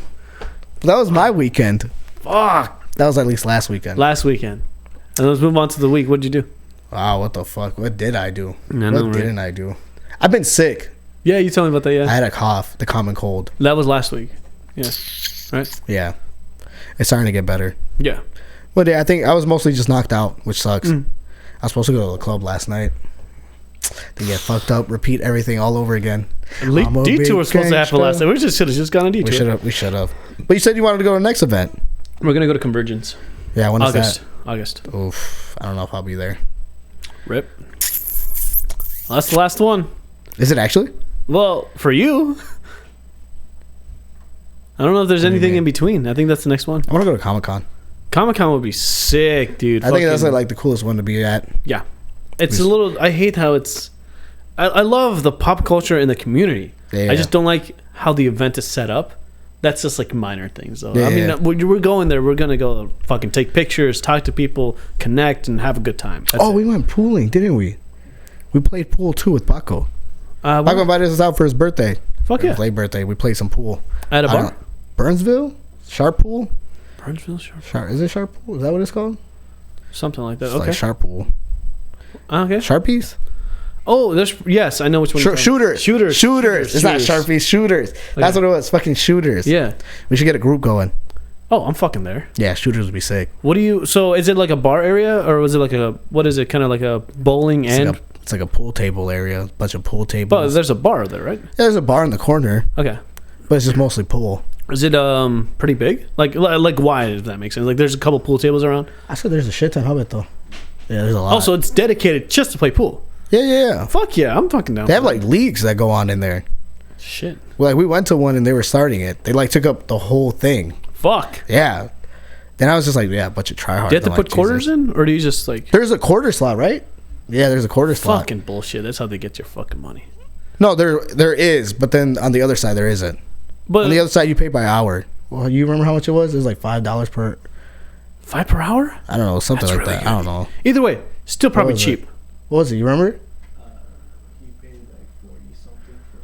S2: That was my weekend.
S1: Fuck.
S2: That was at least last weekend.
S1: And let's move on to the week. What'd you do?
S2: Wow, what the fuck? What did I do?
S1: What
S2: didn't I do? I've been sick.
S1: Yeah, you told me about that. Yeah,
S2: I had a cough, the common cold.
S1: That was last week. Yeah. Right.
S2: Yeah, it's starting to get better.
S1: Yeah.
S2: But yeah, I think I was mostly just knocked out, which sucks. I was supposed to go to the club last night. To get fucked up, repeat everything all over again.
S1: Detour was supposed to happen last night. We should have just gone on Detour.
S2: We should have. But you said you wanted to go to the next event.
S1: We're gonna go to Convergence.
S2: Yeah, when is that?
S1: August.
S2: Oof, I don't know if I'll be there.
S1: Rip. Well, that's the last one.
S2: Is it actually?
S1: Well, for you. I don't know if there's anything in between. I think that's the next one.
S2: I want to go to Comic-Con.
S1: Comic-Con would be sick, dude.
S2: I think that's like the coolest one to be at.
S1: Yeah. It's a little... I hate how it's... I love the pop culture in the community.
S2: Yeah.
S1: I just don't like how the event is set up. That's just like minor things, though.
S2: Yeah,
S1: I mean, we're going there. We're going to go fucking take pictures, talk to people, connect, and have a good time. That's it.
S2: We went pooling, didn't we? We played pool, too, with Paco. Paco invited us out for his birthday.
S1: Fuck yeah.
S2: His late birthday. We played some pool.
S1: At a bar?
S2: Burnsville? Sharp Pool?
S1: Burnsville Sharp?
S2: Is it Sharp Pool? Is that what it's called?
S1: Something like that.
S2: It's
S1: okay.
S2: like Sharp Pool.
S1: Okay.
S2: Sharpies?
S1: Oh, yes, I know which one.
S2: Shooters. It's not Sharpies. Shooters. That's what it was. Fucking Shooters.
S1: Yeah.
S2: We should get a group going.
S1: Oh, I'm fucking there.
S2: Yeah, Shooters would be sick.
S1: So is it like a bar area, or was it like what is it, kind of like a bowling
S2: It's like a pool table area. A bunch of pool tables.
S1: But there's a bar there, right?
S2: Yeah, there's a bar in the corner.
S1: Okay.
S2: But it's just mostly pool.
S1: Is it pretty big? Like wide, if that makes sense. Like there's a couple pool tables around.
S2: I said there's a shit ton of it though. Yeah, there's a lot.
S1: Also, it's dedicated just to play pool.
S2: Yeah.
S1: Fuck yeah, I'm fucking down.
S2: They have like leagues that go on in there.
S1: Shit.
S2: Well, like we went to one and they were starting it. They like took up the whole thing.
S1: Fuck.
S2: Yeah. Then I was just like, a bunch of tryhards.
S1: Do you have to put quarters in, or do you just like?
S2: There's a quarter slot, right? Yeah, there's a quarter slot.
S1: Fucking bullshit. That's how they get your fucking money.
S2: No, there is, but then on the other side there isn't. But on the other side you pay by hour. Well, you remember how much it was? It was like $5 per.
S1: $5 per hour?
S2: I don't know, something like that. Good. I don't know.
S1: Either way, still probably cheap.
S2: What was it? You remember?
S3: He paid like 40 something for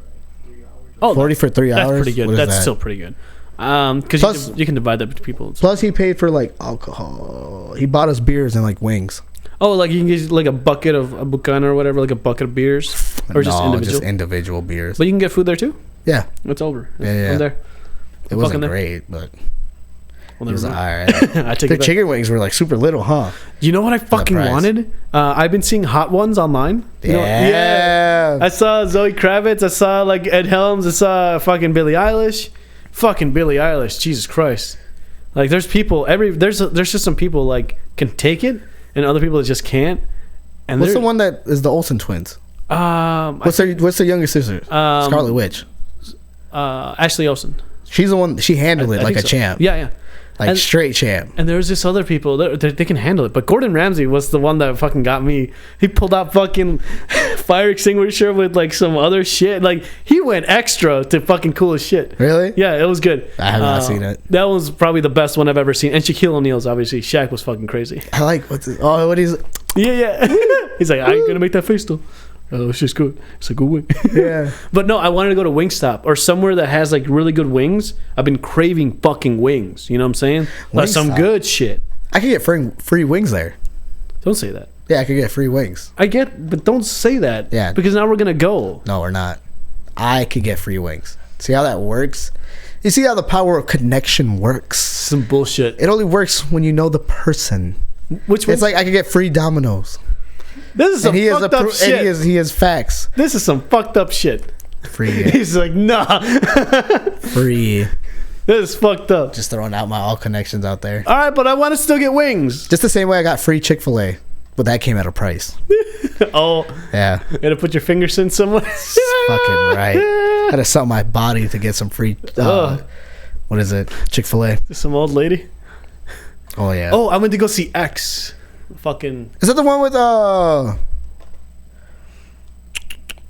S3: like 3 hours.
S1: Oh,
S2: 40 for 3 hours.
S1: That's pretty good. That's still pretty good. Because you can divide that between people.
S2: Plus, he paid for like alcohol. He bought us beers and like wings.
S1: Oh, like you can get like a bucket of a bucana or whatever, like a bucket of beers, or just
S2: individual beers.
S1: But you can get food there too.
S2: Yeah,
S1: it's over.
S2: Yeah.
S1: I'm there.
S2: It wasn't great, but it was alright. The chicken wings were like super little, huh?
S1: You know what I fucking wanted? I've been seeing hot ones online.
S2: Yeah.
S1: I saw Zoe Kravitz. I saw like Ed Helms. I saw fucking Billie Eilish. Fucking Billie Eilish. Jesus Christ. Like there's people there's just some people like can take it, and other people that just can't. And
S2: what's the one that is the Olsen Twins? What's their younger sister? Scarlet Witch.
S1: Ashley Olsen.
S2: She's the one. She handled it like a champ.
S1: Yeah.
S2: Like straight champ.
S1: And there's this other people they can handle it, but Gordon Ramsay was the one that fucking got me. He pulled out fucking fire extinguisher with like some other shit. Like he went extra to fucking cool as shit.
S2: Really?
S1: Yeah, it was good.
S2: I have not seen it.
S1: That was probably the best one I've ever seen. And Shaquille O'Neal's obviously. Shaq was fucking crazy.
S2: I like what he's.
S1: Yeah. He's like, I ain't gonna make that face though. Oh, it's just good. It's a good wing.
S2: Yeah.
S1: But no, I wanted to go to Wingstop or somewhere that has like really good wings. I've been craving fucking wings. You know what I'm saying? Like some good shit.
S2: I could get free wings there.
S1: Don't say that.
S2: Yeah, I could get free wings.
S1: But don't say that.
S2: Yeah.
S1: Because now we're gonna go.
S2: No, we're not. I could get free wings. See how that works? You see how the power of connection works?
S1: Some bullshit.
S2: It only works when you know the person.
S1: Which one?
S2: It's like I could get free Domino's.
S1: This is some fucked up shit.
S2: And he has facts.
S1: This is some fucked up shit.
S2: Free.
S1: He's like, nah.
S2: Free.
S1: This is fucked up.
S2: Just throwing out my all connections out there.
S1: All right, but I want to still get wings.
S2: Just the same way I got free Chick-fil-A, but that came at a price.
S1: Oh.
S2: Yeah.
S1: You gotta put your fingers in somewhere.
S2: Fucking right. I had to sell my body to get some free. What is it? Chick-fil-A.
S1: Some old lady.
S2: Oh yeah.
S1: Oh, I went to go see X. Fucking.
S2: Is that the one with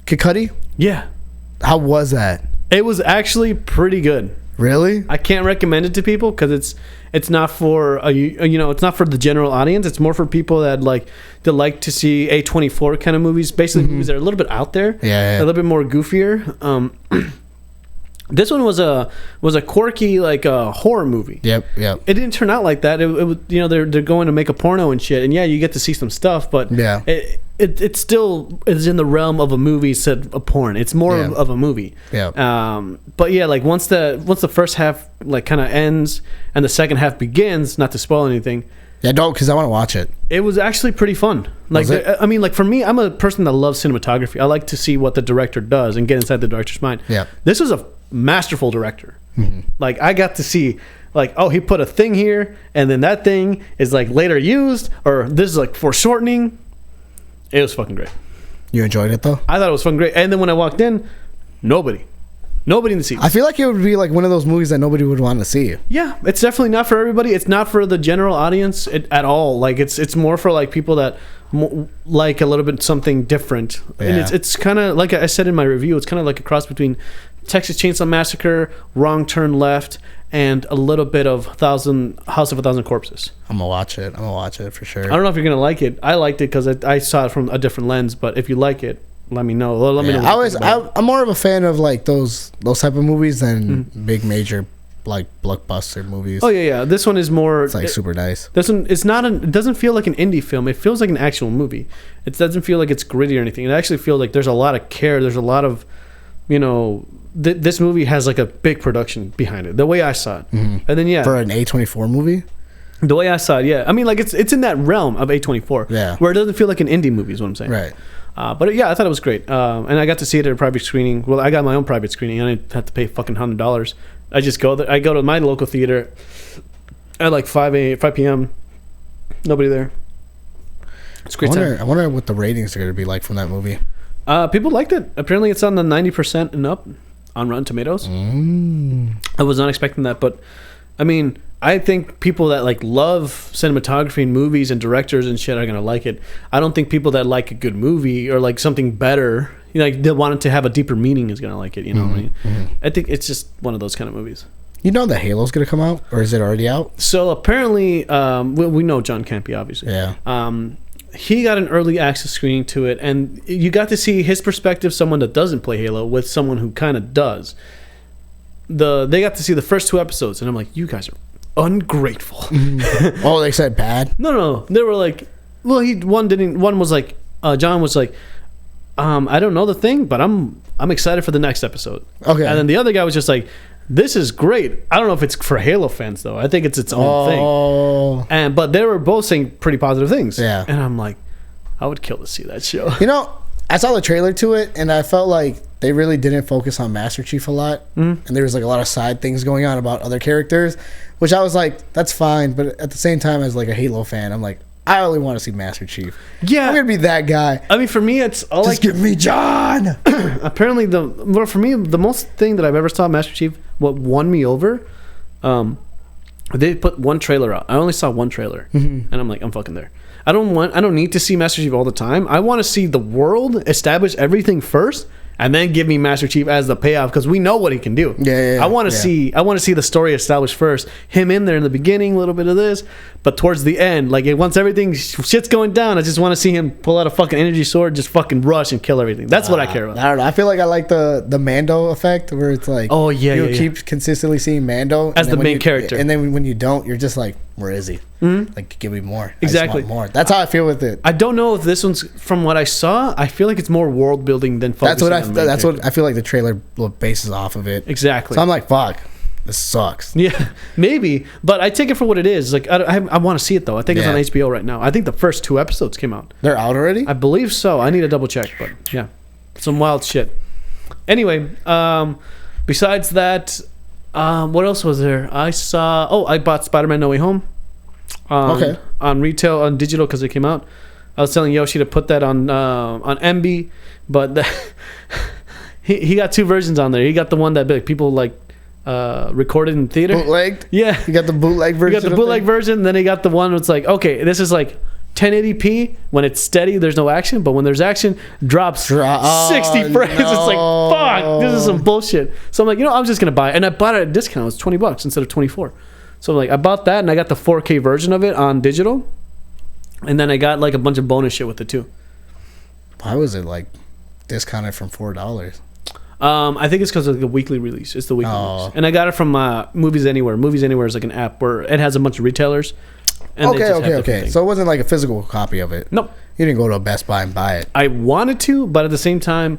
S2: Kid Cudi?
S1: Yeah.
S2: How was that?
S1: It was actually pretty good.
S2: Really?
S1: I can't recommend it to people because it's not for it's not for the general audience. It's more for people that like to see A24 kind of movies, basically movies that are a little bit out there,
S2: yeah.
S1: a little bit more goofier. This one was a quirky like horror movie.
S2: Yep.
S1: It didn't turn out like that. It was they're going to make a porno and shit, and yeah, you get to see some stuff, but
S2: yeah,
S1: it still is in the realm of a movie instead of porn. It's more of a movie.
S2: Yeah.
S1: But yeah, like once the first half like kind of ends and the second half begins, not to spoil anything.
S2: Yeah, don't, because I want to watch it.
S1: It was actually pretty fun. Like, I mean, like for me, I'm a person that loves cinematography. I like to see what the director does and get inside the director's mind.
S2: Yeah.
S1: This was a masterful director. Mm-hmm. Like I got to see like, oh, he put a thing here and then that thing is like later used, or this is like foreshortening. It was fucking great.
S2: You enjoyed it though?
S1: I thought it was fucking great. And then when I walked in, nobody in the seat.
S2: I feel like it would be like one of those movies that nobody would want to see.
S1: Yeah, it's definitely not for everybody. It's not for the general audience at all. Like it's more for like people that like a little bit something different. Yeah. And it's kind of like I said in my review. It's kind of like a cross between Texas Chainsaw Massacre, Wrong Turn Left, and a little bit of House of a Thousand Corpses.
S2: I'm gonna watch it for sure.
S1: I don't know if you're gonna like it. I liked it because I saw it from a different lens. But if you like it, let me know. Let me know.
S2: I'm more of a fan of like those type of movies than big major like blockbuster movies.
S1: Oh yeah. This one is more.
S2: It's like super nice.
S1: This one, it doesn't feel like an indie film. It feels like an actual movie. It doesn't feel like it's gritty or anything. It actually feels like there's a lot of care. There's a lot of, this movie has like a big production behind it. The way I saw it, and then
S2: for an A24 movie.
S1: The way I saw it, yeah. I mean, like it's in that realm of A24,
S2: yeah,
S1: where it doesn't feel like an indie movie. Is what I'm saying,
S2: right?
S1: But yeah, I thought it was great, and I got to see it at a private screening. Well, I got my own private screening. I didn't have to pay fucking $100. I just go there. I go to my local theater at like 5 p.m. Nobody there. It's a great time.
S2: I wonder what the ratings are going to be like from that movie.
S1: People liked it. Apparently, it's on the 90% and up on Rotten Tomatoes. I was not expecting that, but I mean, I think people that like love cinematography and movies and directors and shit are gonna like it. I don't think people that like a good movie or like something better, like they want it to have a deeper meaning, is gonna like it. You know what I mean? I think it's just one of those kind of movies.
S2: You know that Halo's gonna come out, or is it already out?
S1: So apparently, we know John Campy, obviously.
S2: Yeah.
S1: He got an early access screening to it, and you got to see his perspective, someone that doesn't play Halo, with someone who kind of does. They got to see the first 2 episodes, and I'm like, you guys are ungrateful.
S2: Oh, they said bad?
S1: No. They were like, well, one was like, John was like, I don't know the thing, but I'm excited for the next episode. Okay. And then the other guy was just like, this is great. I don't know if it's for Halo fans though. I think it's its own thing. But they were both saying pretty positive things.
S2: Yeah.
S1: And I'm like, I would kill to see that show.
S2: I saw the trailer to it, and I felt like they really didn't focus on Master Chief a lot. And there was like a lot of side things going on about other characters, which I was like, that's fine. But at the same time, as like a Halo fan, I'm like, I only want to see Master Chief. Yeah, I'm gonna be that guy.
S1: I mean, for me, it's all
S2: just give me John.
S1: Apparently, for me, the most thing that I've ever saw Master Chief, what won me over, they put one trailer out. I only saw one trailer, and I'm like, I'm fucking there. I don't need to see Master Chief all the time. I want to see the world establish everything first, and then give me Master Chief as the payoff, because we know what he can do. I want to see the story established first. Him in there in the beginning, a little bit of this, but towards the end, like once everything shit's going down, I just want to see him pull out a fucking energy sword, just fucking rush and kill everything. That's what I care about.
S2: I don't know. I feel like I like the Mando effect, where it's like, you keep consistently seeing Mando
S1: as the main character,
S2: and then when you don't, you're just like, where is he?
S1: Mm-hmm.
S2: Like, give me more.
S1: Exactly.
S2: I just want more. That's how I feel with it.
S1: I don't know if this one's, from what I saw, I feel like it's more world building than focusing on the main character.
S2: What I feel like the trailer bases off of it.
S1: Exactly.
S2: So I'm like, fuck, this sucks.
S1: Yeah, maybe, but I take it for what it is. Like, I want to see it though. I think it's on HBO right now. I think the first 2 episodes came out.
S2: They're out already?
S1: I believe so. I need to double check, but yeah, some wild shit. Anyway, besides that, what else was there? I bought SpiderMan No Way Home. On retail, on digital, because it came out. I was telling Yoshi to put that on MB, but he got 2 versions on there. He got the one that people like recorded in theater.
S2: Bootlegged?
S1: Yeah.
S2: You got the bootleg version?
S1: You got the bootleg version, then he got the one that's like, okay, this is like 1080p. When it's steady, there's no action, but when there's action, drops 60 frames. No. It's like, fuck, this is some bullshit. So I'm like, I'm just going to buy it. And I bought it at a discount. It was $20 instead of 24. So like I bought that, and I got the 4K version of it on digital, and then I got like a bunch of bonus shit with it too.
S2: Why was it like discounted from $4?
S1: I think it's because of the weekly release. It's the weekly release, and I got it from Movies Anywhere. Movies Anywhere is like an app where it has a bunch of retailers. And
S2: Okay. So it wasn't like a physical copy of it.
S1: Nope.
S2: You didn't go to a Best Buy and buy it.
S1: I wanted to, but at the same time,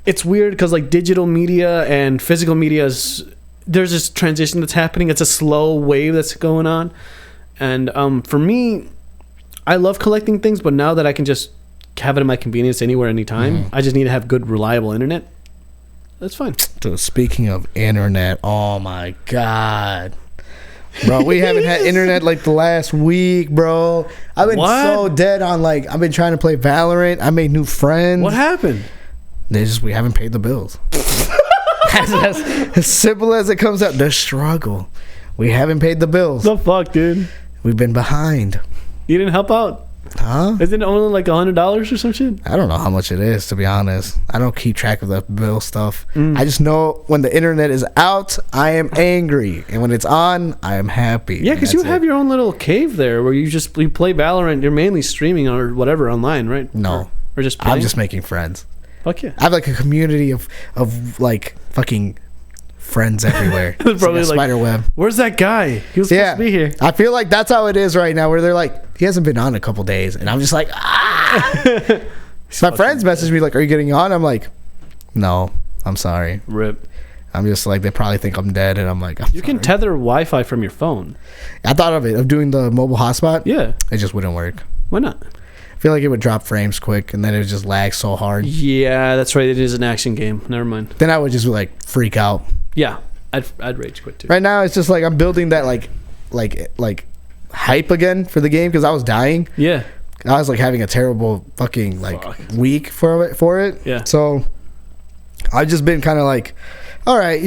S1: it's weird because like digital media and physical media there's this transition that's happening. It's a slow wave that's going on. And for me, I love collecting things, but now that I can just have it at my convenience anywhere, anytime, I just need to have good, reliable internet. That's fine.
S2: So speaking of internet, oh my God. Bro, we haven't had internet like the last week, bro. I've been so dead on like, I've been trying to play Valorant. I made new friends.
S1: What happened?
S2: We haven't paid the bills. As simple as it comes out, the struggle. We haven't paid the bills.
S1: The fuck, dude?
S2: We've been behind.
S1: You didn't help out?
S2: Huh?
S1: Isn't it only like $100 or some shit?
S2: I don't know how much it is, to be honest. I don't keep track of the bill stuff. I just know when the internet is out, I am angry, and when it's on, I am happy.
S1: Yeah, because you have your own little cave there where you play Valorant. You're mainly streaming or whatever online, right?
S2: No,
S1: or just playing?
S2: I'm just making friends.
S1: Fuck yeah.
S2: I have like a community of like fucking friends everywhere. It's
S1: probably
S2: like a spider web.
S1: Where's that guy? He was supposed to be here.
S2: I feel like that's how it is right now, where they're like, he hasn't been on a couple days, and I'm just like, My friends message me like, are you getting on? I'm like, no, I'm sorry.
S1: Rip.
S2: I'm just like, they probably think I'm dead, and I'm like,
S1: you can tether Wi-Fi from your phone.
S2: I thought of doing the mobile hotspot.
S1: Yeah.
S2: It just wouldn't work.
S1: Why not?
S2: I feel like it would drop frames quick, and then it would just lag so hard.
S1: Yeah, that's right. It is an action game. Never mind.
S2: Then I would just like freak out.
S1: Yeah, I'd rage quit too.
S2: Right now, it's just like I'm building that like hype again for the game, because I was dying.
S1: Yeah.
S2: I was like having a terrible fucking week for it.
S1: Yeah.
S2: So I've just been kind of like, all right,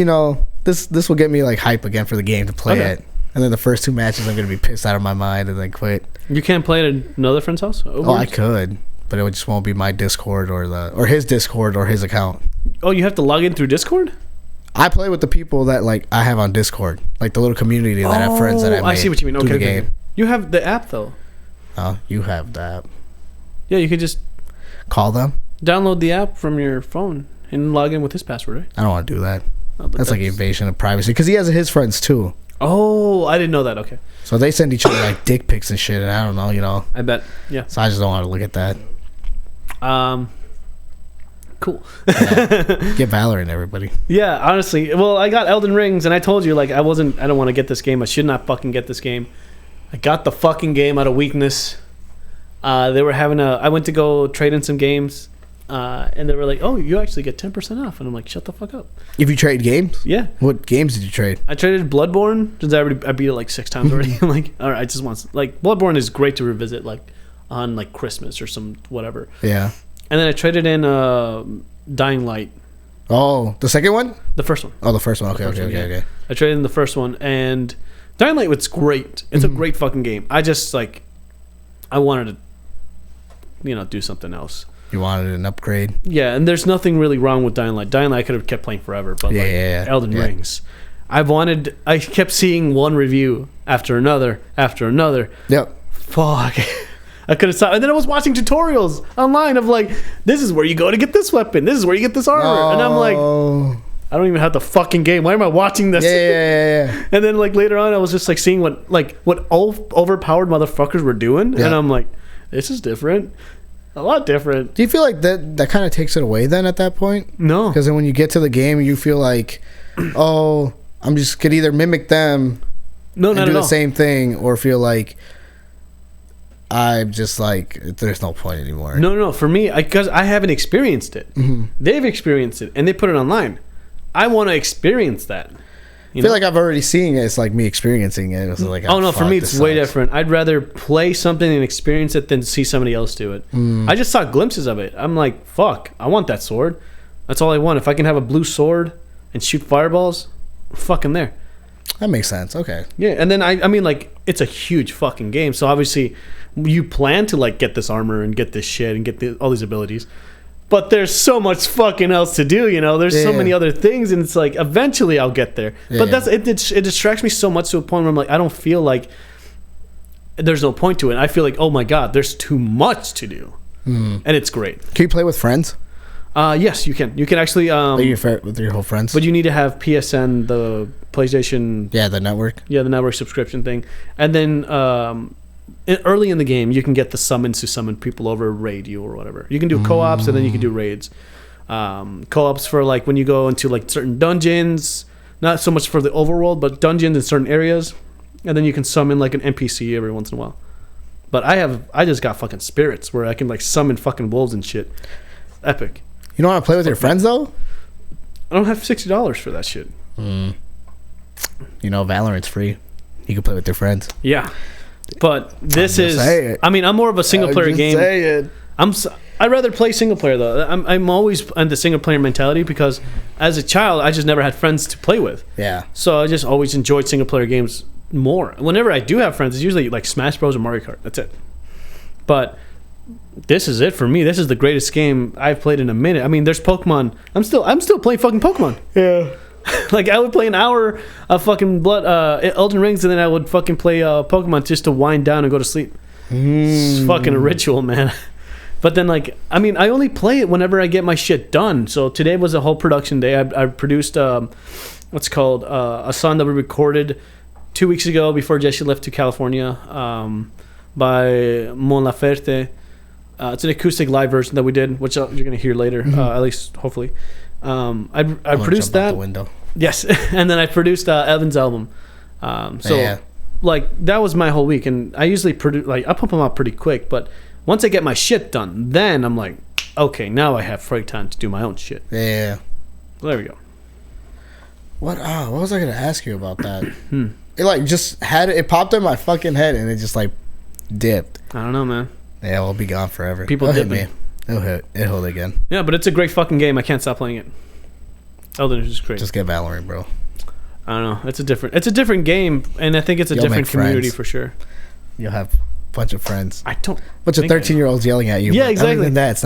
S2: this will get me like hype again for the game to play it. And then the first 2 matches, I'm gonna be pissed out of my mind and then quit. You
S1: can't play it at another friend's house?
S2: Oh, I could, but it just won't be my Discord or his Discord or his account.
S1: Oh, you have to log in through Discord?
S2: I play with the people that like I have on Discord, like the little community that have friends that I made.
S1: I see what you mean. Okay,
S2: game.
S1: You have the app though.
S2: Oh, you have the app.
S1: Yeah, you could just
S2: call them.
S1: Download the app from your phone and log in with his password, right?
S2: I don't want to do that. That's like invasion of privacy, because he has his friends too.
S1: Oh, I didn't know that. Okay.
S2: So they send each other like dick pics and shit, and I don't know,
S1: I bet. Yeah.
S2: So I just don't want to look at that.
S1: Cool.
S2: Get Valorant, everybody.
S1: Yeah, honestly. Well, I got Elden Rings, and I told you, like, I don't want to get this game. I should not fucking get this game. I got the fucking game out of weakness. They were having I went to go trade in some games, and they were like, oh, you actually get 10% off. And I'm like, shut the fuck up.
S2: If you trade games?
S1: Yeah.
S2: What games did you trade?
S1: I traded Bloodborne, since I beat it like 6 times already. I'm like, all right, I just want... Like, Bloodborne is great to revisit, like, on, like, Christmas or some whatever.
S2: Yeah.
S1: And then I traded in Dying Light.
S2: Oh, the second one?
S1: The first one.
S2: Oh, the first one. Okay.
S1: I traded in the first one, and Dying Light was great. It's a great fucking game. I just, like... I wanted to, do something else.
S2: You wanted an upgrade?
S1: Yeah, and there's nothing really wrong with Dying Light. Dying Light I could have kept playing forever, but Elden Rings. I kept seeing one review after another.
S2: Yep.
S1: Fuck. I could have stopped. And then I was watching tutorials online of like, this is where you go to get this weapon. This is where you get this armor. And I'm like, I don't even have the fucking game. Why am I watching this?
S2: Yeah.
S1: And then like later on, I was just like seeing what overpowered motherfuckers were doing. Yeah. And I'm like, this is different. A lot different.
S2: Do you feel like that kind of takes it away then at that point?
S1: No.
S2: Because then when you get to the game, you feel like, oh, I'm just could either mimic them and do the same thing, or feel like I'm just like, there's no point anymore.
S1: No. For me, because I haven't experienced it. Mm-hmm. They've experienced it, and they put it online. I want to experience that.
S2: I feel like I've already seen it. It's like me experiencing it. It's like,
S1: no, for me, it's way different. I'd rather play something and experience it than see somebody else do it. I just saw glimpses of it. I'm like, fuck, I want that sword. That's all I want. If I can have a blue sword and shoot fireballs, I'm fucking there.
S2: That makes sense. Okay.
S1: Yeah, and then I mean, like, it's a huge fucking game. So obviously, you plan to like get this armor and get this shit and get all these abilities. But there's so much fucking else to do, There's so many other things, and it's like eventually I'll get there. But it distracts me so much to a point where I'm like, I don't feel like there's no point to it. I feel like, oh my god, there's too much to do, and it's great.
S2: Can you play with friends?
S1: Yes, you can. You can actually
S2: with your whole friends.
S1: But you need to have PSN, the PlayStation.
S2: Yeah, the network.
S1: Yeah, the network subscription thing, and then. Early in the game, you can get the summons to summon people over, raid you or whatever. You can do co-ops, and then you can do raids. Co-ops for like when you go into like certain dungeons, not so much for the overworld, but dungeons in certain areas, and then you can summon like an NPC every once in a while. But I just got fucking spirits where I can like summon fucking wolves and shit. Epic.
S2: You don't want to play with your friends though?
S1: I don't have $60 for that shit.
S2: Valorant's free. You can play with your friends.
S1: Yeah. But this is, I mean, I'm more of a single player game. I'd rather play single player though. I'm always in the single player mentality because as a child, I just never had friends to play with.
S2: Yeah.
S1: So I just always enjoyed single player games more. Whenever I do have friends, it's usually like Smash Bros. Or Mario Kart. That's it. But this is it for me. This is the greatest game I've played in a minute. I mean, there's Pokemon. I'm still playing fucking Pokemon. Yeah. Like I would play an hour of fucking Elden Rings, and then I would fucking play Pokemon just to wind down and go to sleep. It's fucking a ritual, man. But then, like, I mean, I only play it whenever I get my shit done. So today was a whole production day. I produced what's called a song that we recorded 2 weeks ago before Jesse left to California by Mon Laferte. It's an acoustic live version that we did, which you're gonna hear later, at least hopefully. I produced that. Yes, and then I produced Evan's album. Like that was my whole week, and I usually I pump them out pretty quick. But once I get my shit done, then I'm like, okay, now I have free time to do my own shit.
S2: Yeah.
S1: Well, there we go.
S2: What was I gonna ask you about that? It like just it popped in my fucking head, and it just like dipped.
S1: I don't know, man.
S2: Yeah, it'll be gone forever.
S1: People dip me.
S2: It'll hit again.
S1: Yeah, but it's a great fucking game. I can't stop playing it. Elden Ring is great.
S2: Just get Valorant, bro.
S1: I don't know. It's a different game, and I think it's a different community for sure.
S2: You'll have a bunch of friends. Bunch of 13-year-olds yelling at you.
S1: Yeah, exactly.
S2: Other than that, it's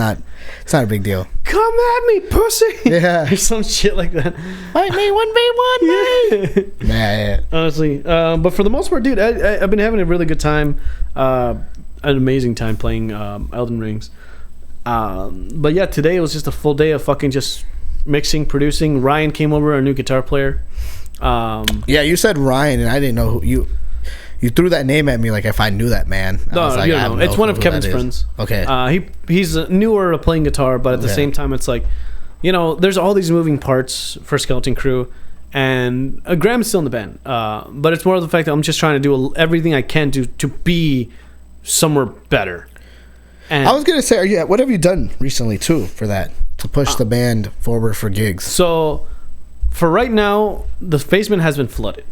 S2: not a big deal.
S1: Come at me, pussy.
S2: Yeah,
S1: or some shit like that.
S2: Fight me 1v1, man. Yeah.
S1: Honestly, but for the most part, dude, I've been having a really good time. An amazing time playing Elden Rings. But yeah, today it was just a full day of fucking just mixing, producing. Ryan came over, our new guitar player.
S2: Yeah, you said Ryan, and I didn't know who you threw that name at me like if I knew that man.
S1: No, you don't know. It's one of Kevin's friends.
S2: Okay.
S1: He's newer at playing guitar, but at the same time, it's like, there's all these moving parts for Skeleton Crew, and Graham is still in the band. But it's more of the fact that I'm just trying to do everything I can to be somewhere better. And
S2: I was gonna say, what have you done recently too for that to push the band forward for gigs?
S1: So, for right now, the basement has been flooded.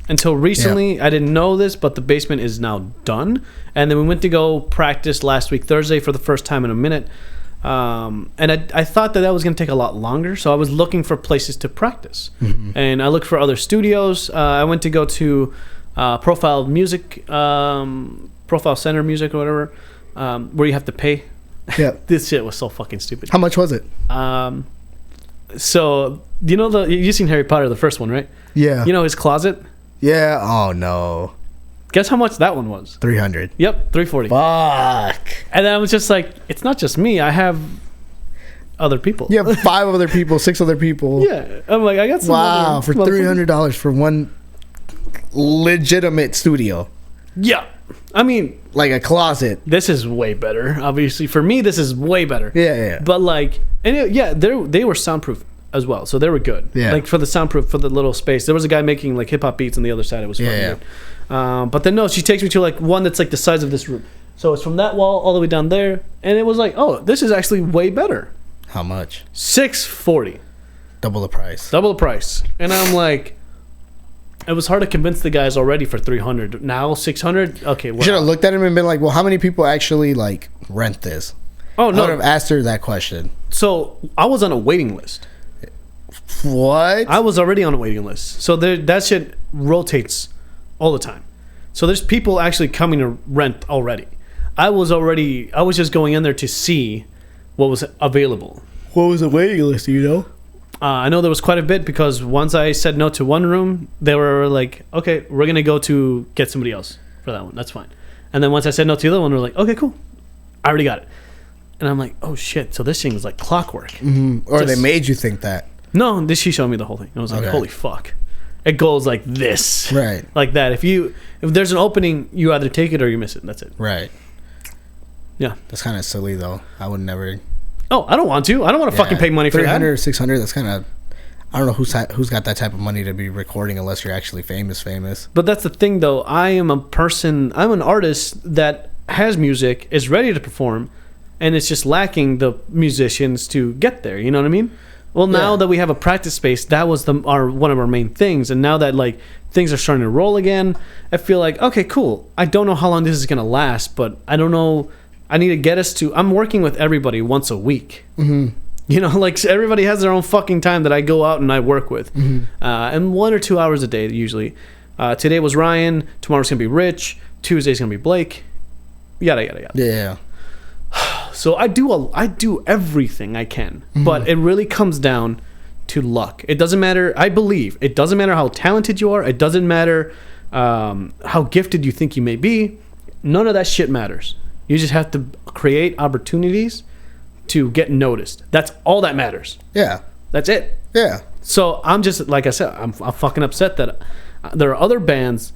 S1: Until recently, I didn't know this, but the basement is now done. And then we went to go practice last week, Thursday, for the first time in a minute. And I thought that was going to take a lot longer, so I was looking for places to practice. And I looked for other studios. I went to go to Profile Music profile center music or whatever, where you have to pay.
S2: Yeah.
S1: This shit was so fucking stupid.
S2: How much was it?
S1: So you know you've seen Harry Potter, the first one, right?
S2: Yeah.
S1: You know his closet.
S2: Yeah. Oh no.
S1: Guess how much that one was?
S2: 300.
S1: Yep, $340.
S2: Fuck.
S1: And then I was just like, it's not just me. I have other people.
S2: You have 5 other people, 6 other people.
S1: Yeah. I'm like, I got some.
S2: Wow, for $300 for one legitimate studio.
S1: Yeah. I mean,
S2: like a closet.
S1: This is way better. Obviously, for me, this is way better.
S2: Yeah.
S1: But like, they were soundproof as well, so they were good.
S2: Yeah.
S1: Like for the soundproof, for the little space, there was a guy making like hip hop beats on the other side. It was fucking good. But then no, she takes me to like one that's like the size of this room. So it's from that wall all the way down there, and it was like, oh, this is actually way better.
S2: How much?
S1: $640.
S2: Double the price.
S1: Double the price. And I'm like, it was hard to convince the guys already for $300. Now $600. Okay,
S2: you should have looked at him and been like, well, how many people actually like rent this?
S1: Oh no,
S2: I would have asked her that question.
S1: So I was on a waiting list.
S2: What?
S1: I was already on a waiting list. So that shit rotates all the time. So there's people actually coming to rent already. I was just going in there to see what was available.
S2: What was the waiting list, you know?
S1: I know there was quite a bit because once I said no to one room, they were like, okay, we're going to go to get somebody else for that one. That's fine. And then once I said no to the other one, they're like, okay, cool. I already got it. And I'm like, oh shit. So this thing is like clockwork.
S2: Mm-hmm. Or they made you think that.
S1: No, she showed me the whole thing. I was like, holy fuck. It goes like this.
S2: Right.
S1: Like that. If there's an opening, you either take it or you miss it. That's it.
S2: Right.
S1: Yeah.
S2: That's kind of silly though. I would never.
S1: Oh, I don't want to. I don't want to fucking pay money for that.
S2: $300, $600, that's kind of... I don't know who's got that type of money to be recording unless you're actually famous.
S1: But that's the thing though. I'm an artist that has music, is ready to perform, and it's just lacking the musicians to get there. You know what I mean? Well, now that we have a practice space, that was one of our main things. And now that like things are starting to roll again, I feel like, okay, cool. I don't know how long this is going to last, but I don't know. I need to get us to... I'm working with everybody once a week. Mm-hmm. You know, like everybody has their own fucking time that I go out and I work with. Mm-hmm. And 1 or 2 hours a day usually. Today was Ryan. Tomorrow's going to be Rich. Tuesday's going to be Blake. Yada, yada, yada.
S2: Yeah.
S1: So I do everything I can. Mm-hmm. But it really comes down to luck. It doesn't matter... I believe. It doesn't matter how talented you are. It doesn't matter how gifted you think you may be. None of that shit matters. You just have to create opportunities to get noticed. That's all that matters.
S2: Yeah.
S1: That's it.
S2: Yeah.
S1: So I'm just, like I said, I'm fucking upset that there are other bands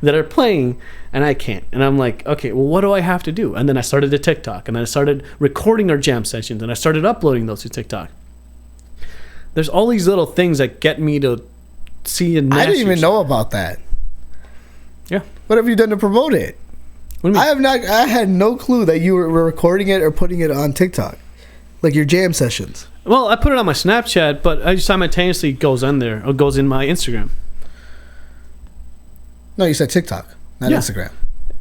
S1: that are playing and I can't. And I'm like, okay, well, what do I have to do? And then I started the TikTok, and then I started recording our jam sessions, and I started uploading those to TikTok. There's all these little things that get me to see and
S2: I didn't even know about that.
S1: Yeah.
S2: What have you done to promote it?
S1: What do you mean?
S2: I had no clue that you were recording it or putting it on TikTok, like your jam sessions.
S1: Well, I put it on my Snapchat, but I simultaneously goes in there or goes in my Instagram.
S2: No, you said TikTok, not Instagram.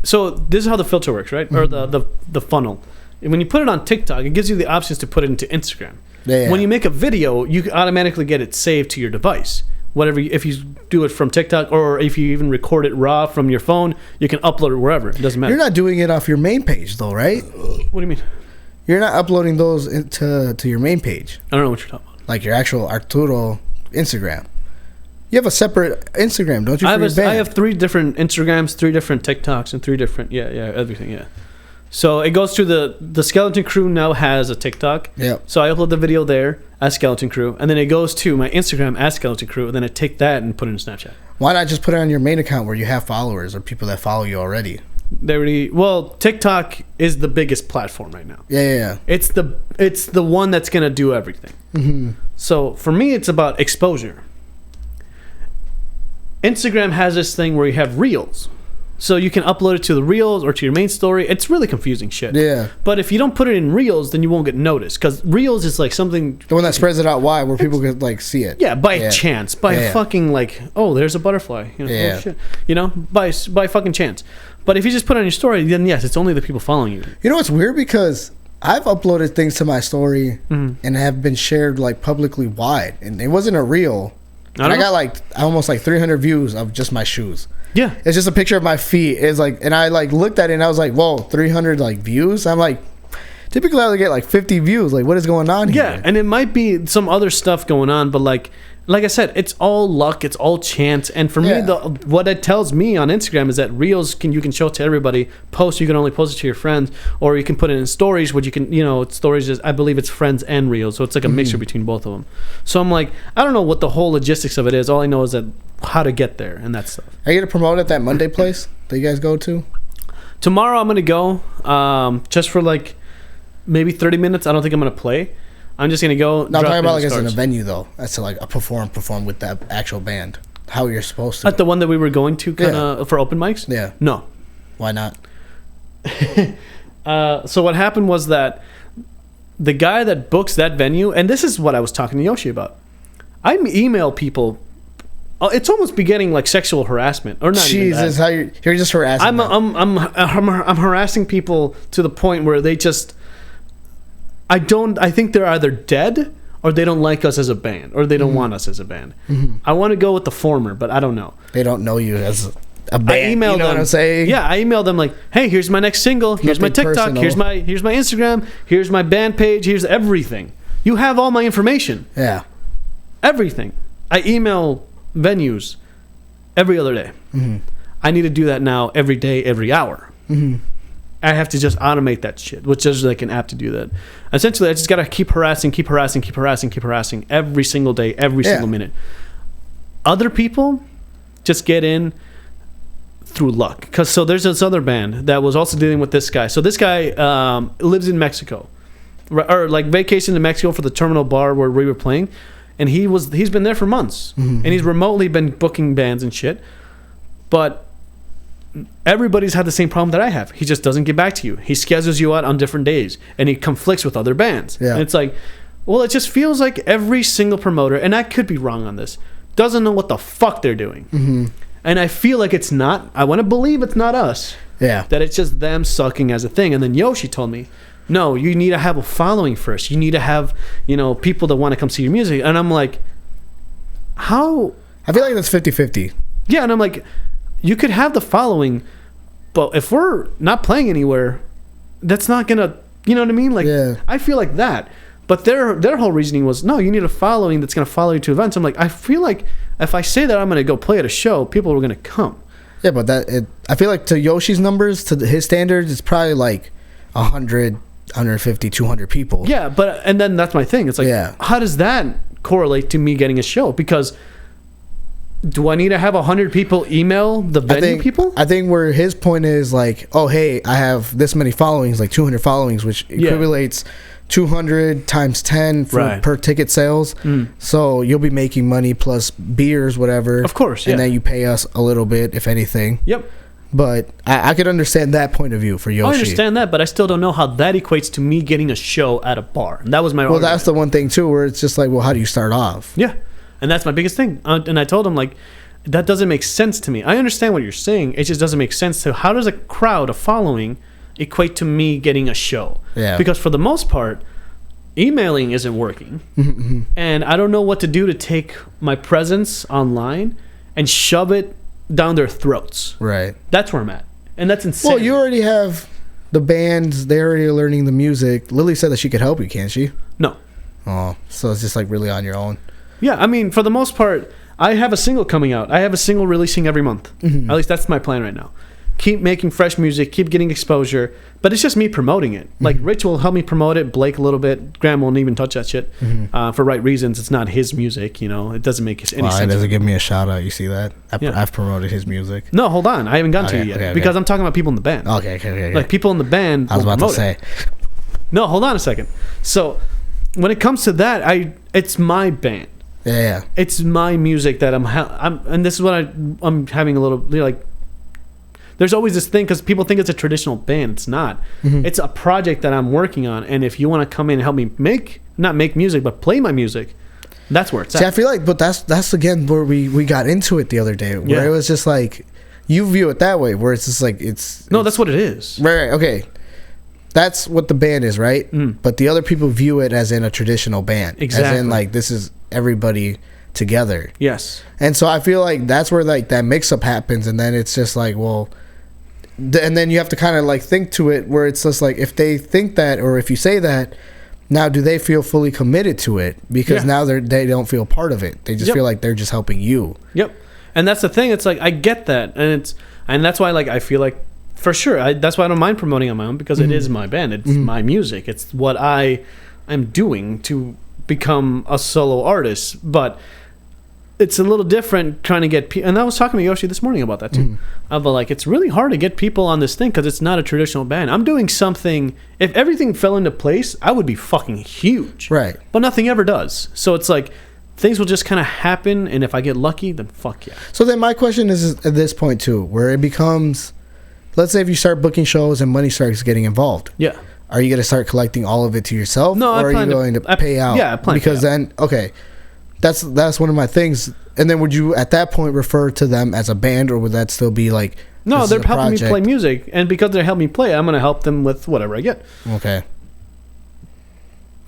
S1: So this is how the filter works, right? Mm-hmm. Or the funnel. When you put it on TikTok, it gives you the options to put it into Instagram.
S2: Yeah.
S1: When you make a video, you automatically get it saved to your device. Whatever, if you do it from TikTok, or if you even record it raw from your phone, you can upload it wherever. It doesn't matter.
S2: You're not doing it off your main page, though, right?
S1: What do you mean?
S2: You're not uploading those to your main page.
S1: I don't know what you're talking about.
S2: Like your actual Arturo Instagram. You have a separate Instagram, don't you?
S1: I have 3 different Instagrams, 3 different TikToks, and 3 different everything. So it goes to the Skeleton Crew now has a TikTok.
S2: Yeah.
S1: So I upload the video there as Skeleton Crew, and then it goes to my Instagram as Skeleton Crew, and then I take that and put it in Snapchat.
S2: Why not just put it on your main account where you have followers or people that follow you already?
S1: TikTok is the biggest platform right now.
S2: Yeah.
S1: It's the one that's gonna do everything. Mm-hmm. So for me, it's about exposure. Instagram has this thing where you have reels. So you can upload it to the reels or to your main story. It's really confusing shit.
S2: Yeah.
S1: But if you don't put it in reels, then you won't get noticed. Because reels is like something...
S2: The one that spreads it out wide where people can like see it.
S1: Yeah, by chance. By a fucking like, oh, there's a butterfly. You know, oh, shit. You know, by fucking chance. But if you just put it on your story, then yes, it's only the people following you.
S2: You know what's weird? Because I've uploaded things to my story and have been shared like publicly wide. And it wasn't a reel. And I got like almost like 300 views of just my shoes.
S1: Yeah.
S2: It's just a picture of my feet. It's like, and I like looked at it and I was like, whoa, 300 like views. I'm like, typically I would get like 50 views. Like, what is going on here?
S1: Yeah, and it might be some other stuff going on, but like I said, it's all luck, it's all chance. And for me, what it tells me on Instagram is that reels you can show it to everybody. Post, you can only post it to your friends, or you can put it in stories, which you can, stories is, I believe it's friends and reels, so it's like a mixture between both of them. So I'm like, I don't know what the whole logistics of it is. All I know is that how to get there and that stuff.
S2: Are you gonna promote at that Monday place that you guys go to?
S1: Tomorrow I'm gonna go, just for like maybe 30 minutes. I don't think I'm gonna play. I'm just gonna go.
S2: No, I'm talking about like as in a venue though. As to like a perform with that actual band. How you're supposed to.
S1: At the one that we were going to kind of for open mics?
S2: Yeah.
S1: No.
S2: Why not?
S1: So what happened was that the guy that books that venue, and this is what I was talking to Yoshi about. I email people. It's almost beginning like sexual harassment, or not.
S2: Jesus, how you're just harassing.
S1: I'm harassing people to the point where they just. I think they're either dead or they don't like us as a band or they don't want us as a band. Mm-hmm. I want to go with the former, but I don't know.
S2: They don't know you as a band.
S1: I emailed them.
S2: What I'm saying?
S1: Yeah, I emailed them like, "Hey, here's my next single. Here's my TikTok. Here's my Instagram. Here's my band page. Here's everything. You have all my information.
S2: Yeah,
S1: everything. I email venues every other day. Mm-hmm. I need to do that now every day, every hour. Mm-hmm. I have to just automate that shit, which is like an app to do that. Essentially, I just got to keep harassing every single day, every single minute. Other people just get in through luck. So there's this other band that was also dealing with this guy. So this guy lives in Mexico, or like vacation in Mexico for the Terminal Bar where we were playing. And he's been there for months. Mm-hmm. And he's remotely been booking bands and shit. But everybody's had the same problem that I have. He just doesn't get back to you. He schedules you out on different days, and he conflicts with other bands. Yeah. And it's like, well, it just feels like every single promoter, and I could be wrong on this, doesn't know what the fuck they're doing. Mm-hmm. And I feel like it's not. I want to believe it's not us. Yeah. That it's just them sucking as a thing. And then Yoshi told me, no, you need to have a following first. You need to have, people that want to come see your music. And I'm like, how?
S2: I feel like that's 50-50.
S1: Yeah, and I'm like, you could have the following, but if we're not playing anywhere, that's not gonna, you know what I mean? Like, I feel like that. But their whole reasoning was, no, you need a following that's gonna follow you to events. I'm like, I feel like if I say that I'm gonna go play at a show, people are gonna come.
S2: Yeah, but I feel like to Yoshi's numbers, to his standards, it's probably like 100, 150, 200 people.
S1: Yeah, and then that's my thing. It's like, how does that correlate to me getting a show? Because do I need to have 100 people email the venue people?
S2: I think where his point is like, oh, hey, I have this many followings, like 200 followings, which equivalates 200 times 10 per ticket sales. Mm. So you'll be making money plus beers, whatever.
S1: Of course,
S2: and then you pay us a little bit, if anything.
S1: Yep.
S2: But I could understand that point of view for Yoshi.
S1: I understand that, but I still don't know how that equates to me getting a show at a bar. And that was my argument.
S2: That's the one thing, too, where it's just like, well, how do you start off?
S1: Yeah. And that's my biggest thing. And I told him, like, that doesn't make sense to me. I understand what you're saying. It just doesn't make sense to how does a crowd, a following, equate to me getting a show? Yeah. Because for the most part, emailing isn't working. Mm-hmm. And I don't know what to do to take my presence online and shove it down their throats.
S2: Right.
S1: That's where I'm at. And that's insane.
S2: Well, you already have the bands. They're already learning the music. Lily said that she could help you, can't she?
S1: No.
S2: Oh, so it's just like really on your own.
S1: Yeah, I mean, for the most part, I have a single coming out. I have a single releasing every month. Mm-hmm. At least that's my plan right now. Keep making fresh music, keep getting exposure, but it's just me promoting it. Mm-hmm. Like, Rich will help me promote it, Blake a little bit. Graham won't even touch that shit for right reasons. It's not his music, It doesn't make any sense.
S2: He doesn't give me a shout out. You see that? I've promoted his music.
S1: No, hold on. I haven't gotten to it yet because I'm talking about people in the band.
S2: Okay.
S1: Like, people in the band.
S2: I was about to say.
S1: No, hold on a second. So, when it comes to that, it's my band.
S2: Yeah.
S1: It's my music that I'm and this is what I'm having a little like. There's always this thing because people think it's a traditional band. It's not. Mm-hmm. It's a project that I'm working on, and if you want to come in and help me not make music, but play my music, that's where it's at.
S2: I feel like, but that's again where we got into it the other day, where it was just like you view it that way, where it's just like
S1: that's what it is.
S2: Right. Okay. That's what the band is, right? Mm. But the other people view it as in a traditional band.
S1: Exactly.
S2: As in, like, this is everybody together.
S1: Yes.
S2: And so I feel like that's where like that mix up happens, and then it's just like, well, and then you have to kind of like think to it where it's just like, if they think that, or if you say that, now do they feel fully committed to it? Because now they don't feel part of it. They just feel like they're just helping you.
S1: Yep. And that's the thing. It's like, I get that, and that's why like I feel like, for sure, that's why I don't mind promoting on my own, because it is my band. It's my music. It's what I am doing to become a solo artist. But it's a little different trying to get people. And I was talking to Yoshi this morning about that too. Of like, it's really hard to get people on this thing because it's not a traditional band. I'm doing something. If everything fell into place, I would be fucking huge.
S2: Right.
S1: But nothing ever does. So it's like, things will just kind of happen. And if I get lucky, then fuck yeah.
S2: So then my question is at this point too, where it becomes, let's say if you start booking shows and money starts getting involved.
S1: Yeah.
S2: Are you going to start collecting all of it to yourself?
S1: No,
S2: or are you going to pay out?
S1: Yeah, I plan
S2: because then, okay, that's one of my things. And then would you at that point refer to them as a band, or would that still be like,
S1: no, they're helping me play music, and because they help me play, I'm going to help them with whatever I get.
S2: Okay.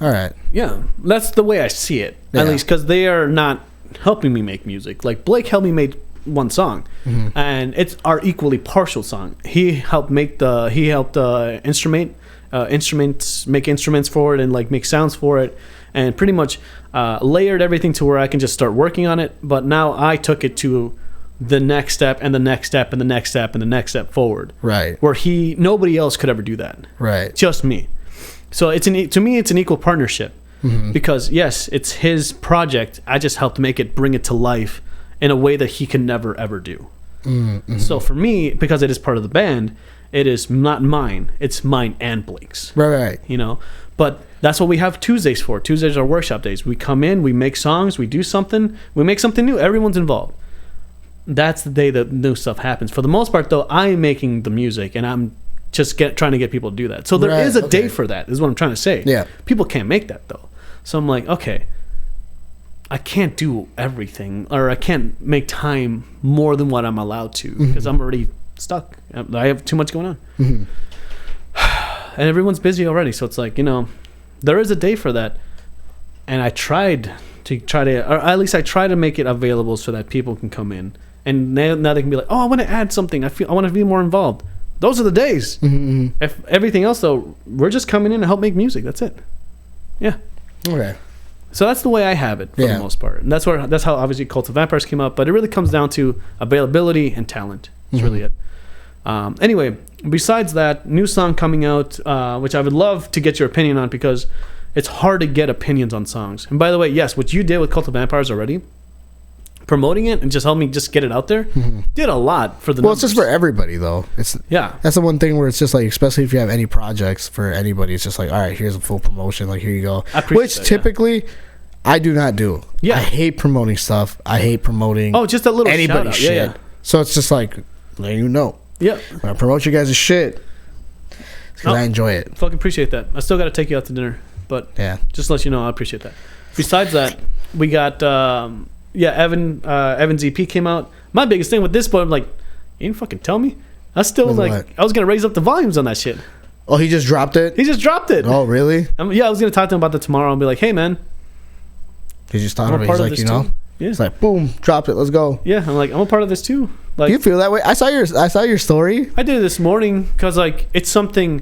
S2: All right.
S1: Yeah, that's the way I see it, at least, because they are not helping me make music. Like Blake helped me make one song, and it's our equally partial song. He helped make instruments, make instruments for it, and like make sounds for it, and pretty much layered everything to where I can just start working on it. But now I took it to the next step, and the next step, and the next step, and the next step forward.
S2: Right.
S1: Where nobody else could ever do that. Right. Just me. So to me it's an equal partnership, because yes, it's his project. I just helped make it, bring it to life in a way that he can never ever do. So for me, because it is part of the band, it is not mine. It's mine and Blake's.
S2: Right.
S1: You know, but that's what we have Tuesdays for. Tuesdays are workshop days. We come in, we make songs, we do something, we make something new. Everyone's involved. That's the day that new stuff happens. For the most part, though, I'm making the music, and I'm just trying to get people to do that. So there is a day for that, is what I'm trying to say. Yeah. People can't make that, though. So I'm like, okay, I can't do everything, or I can't make time more than what I'm allowed to, because I'm already stuck. I have too much going on. And everyone's busy already. So it's like, there is a day for that. And I tried to, or at least I try to make it available so that people can come in. And now they can be like, oh, I want to add something. I want to be more involved. Those are the days. If everything else, though, we're just coming in to help make music. That's it. Yeah. Okay. So that's the way I have it for the most part. And that's how obviously Cult of Vampires came up. But it really comes down to availability and talent. That's really it. Anyway, besides that, new song coming out, which I would love to get your opinion on, because it's hard to get opinions on songs. And by the way, yes, what you did with Cult of Vampires already, promoting it and just help me just get it out there, did a lot for the numbers.
S2: It's just for everybody, though. That's the one thing where it's just like, especially if you have any projects for anybody, it's just like, all right, here's a full promotion, like, here you go. Which typically I do not do. I hate promoting stuff. I hate promoting
S1: just a little
S2: anybody's shit. So it's just like, letting you know. When I promote you guys' shit, because I enjoy it.
S1: Fucking appreciate that. I still got to take you out to dinner, but just to let you know, I appreciate that. Besides that, we got Evan's EP came out. My biggest thing with this, but I'm like, you didn't fucking tell me. I still I was gonna raise up the volumes on that shit.
S2: Oh, he just dropped it. Oh, really?
S1: I was gonna talk to him about that tomorrow and be like, hey, man.
S2: He just thought of it. He's like,
S1: Yeah.
S2: It's like, boom, dropped it. Let's go.
S1: Yeah, I'm like, I'm a part of this too. Like,
S2: do you feel that way? I saw your story.
S1: I did it this morning because like it's something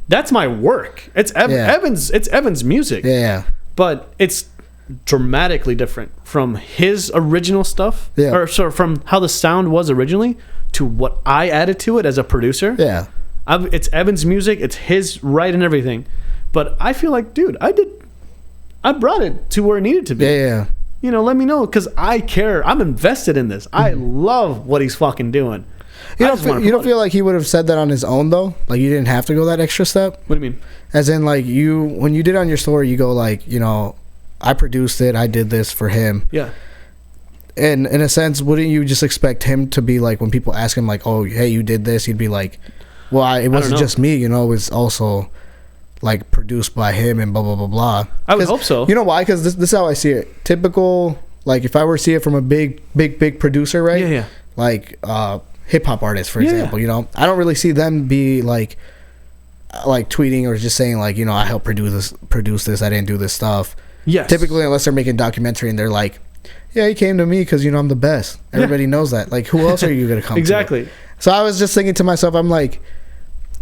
S1: that's my work. It's Evan's music.
S2: Yeah.
S1: But it's dramatically different from his original stuff.
S2: Yeah.
S1: Or so from how the sound was originally to what I added to it as a producer.
S2: Yeah.
S1: It's Evan's music. It's his right and everything. But I feel like, dude, I brought it to where it needed to be.
S2: Yeah.
S1: Let me know, because I care. I'm invested in this. I love what he's fucking doing.
S2: You don't feel like he would have said that on his own, though? Like, you didn't have to go that extra step?
S1: What do you mean?
S2: As in, like, when you did on your story, you go, like, I produced it. I did this for him.
S1: Yeah.
S2: And in a sense, wouldn't you just expect him to be, like, when people ask him, like, oh, hey, you did this, he'd be like, well, it wasn't just me, it was also, like, produced by him and blah, blah, blah, blah.
S1: I would hope so.
S2: You know why? Because this is how I see it. Typical, like, if I were to see it from a big producer, right?
S1: Yeah.
S2: Like, hip-hop artists, for example, I don't really see them be, like tweeting or just saying, like, I helped produce this, I didn't do this stuff.
S1: Yes.
S2: Typically, unless they're making a documentary and they're like, Yeah, he came to me because, you know, I'm the best. Everybody knows that. Like, who else are you going to come
S1: exactly.
S2: to? So I was just thinking to myself, I'm like,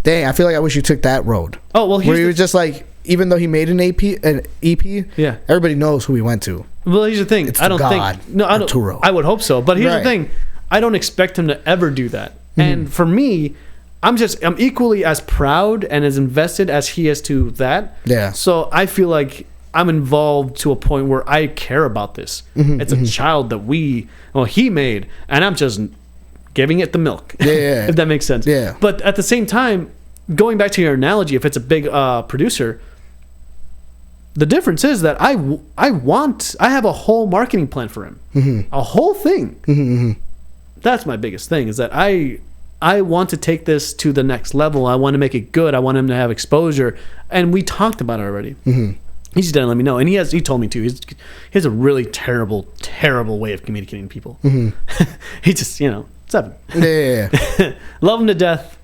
S2: dang, I feel like I wish you took that road.
S1: Oh, well,
S2: where he was just like, even though he made an EP,
S1: yeah,
S2: everybody knows who he went to.
S1: Well, here's the thing.
S2: It's
S1: I don't
S2: God,
S1: think... No, I don't.
S2: Arturo.
S1: I would hope so. But here's the thing. I don't expect him to ever do that. And for me, I'm equally as proud and as invested as he is to that.
S2: Yeah.
S1: So I feel like I'm involved to a point where I care about this. It's a child that he made, and I'm just giving it the milk.
S2: Yeah.
S1: If that makes sense.
S2: Yeah.
S1: But at the same time, going back to your analogy, if it's a big producer, the difference is that I have a whole marketing plan for him. A whole thing. That's my biggest thing, is that I want to take this to the next level. I want to make it good. I want him to have exposure. And we talked about it already. He just didn't let me know. And he told me to. He has a really terrible, terrible way of communicating to people. He just, 7.
S2: Yeah.
S1: Love him to death.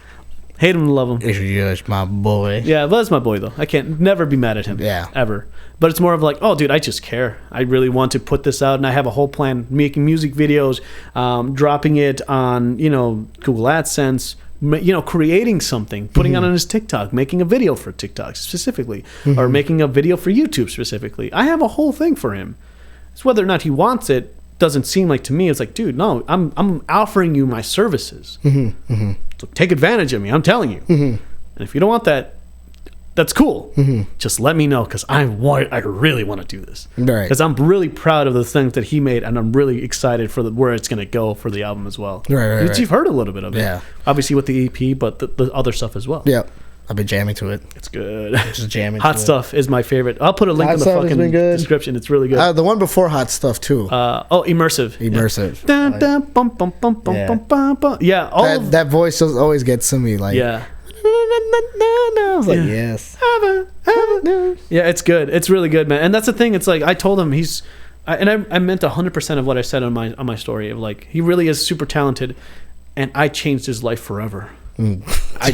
S1: Hate him to love him.
S2: It's just my boy.
S1: Yeah, but that's my boy, though. I can't never be mad at him.
S2: Yeah.
S1: Ever. But it's more of like, oh, dude, I just care. I really want to put this out, and I have a whole plan, making music videos, dropping it on, Google AdSense, creating something, putting it on his TikTok, making a video for TikTok specifically, or making a video for YouTube specifically. I have a whole thing for him. It's whether or not he wants it doesn't seem like to me. It's like, dude, no, I'm offering you my services. So take advantage of me. I'm telling you. And if you don't want that, that's cool. Just let me know, because I really want to do this.
S2: Right.
S1: Because I'm really proud of the things that he made, and I'm really excited for where it's going to go for the album as well.
S2: Right.
S1: You've heard a little bit of it.
S2: Yeah.
S1: Obviously with the EP, but the other stuff as well.
S2: Yeah. I've been jamming to it.
S1: It's good.
S2: Just jamming.
S1: Hot Stuff is my favorite. I'll put a link in the fucking description. It's really good.
S2: The one before Hot Stuff too.
S1: Immersive.
S2: Immersive.
S1: Yeah. Dun, dun, bum, bum, bum, bum,
S2: Yeah.
S1: bum, bum, bum. Yeah.
S2: That voice just always gets to me. Like,
S1: Yeah.
S2: I was like, yes.
S1: Yeah, it's good. It's really good, man. And that's the thing. It's like, I told him I meant 100% of what I said on my story, of like, he really is super talented, and I changed his life forever.
S2: You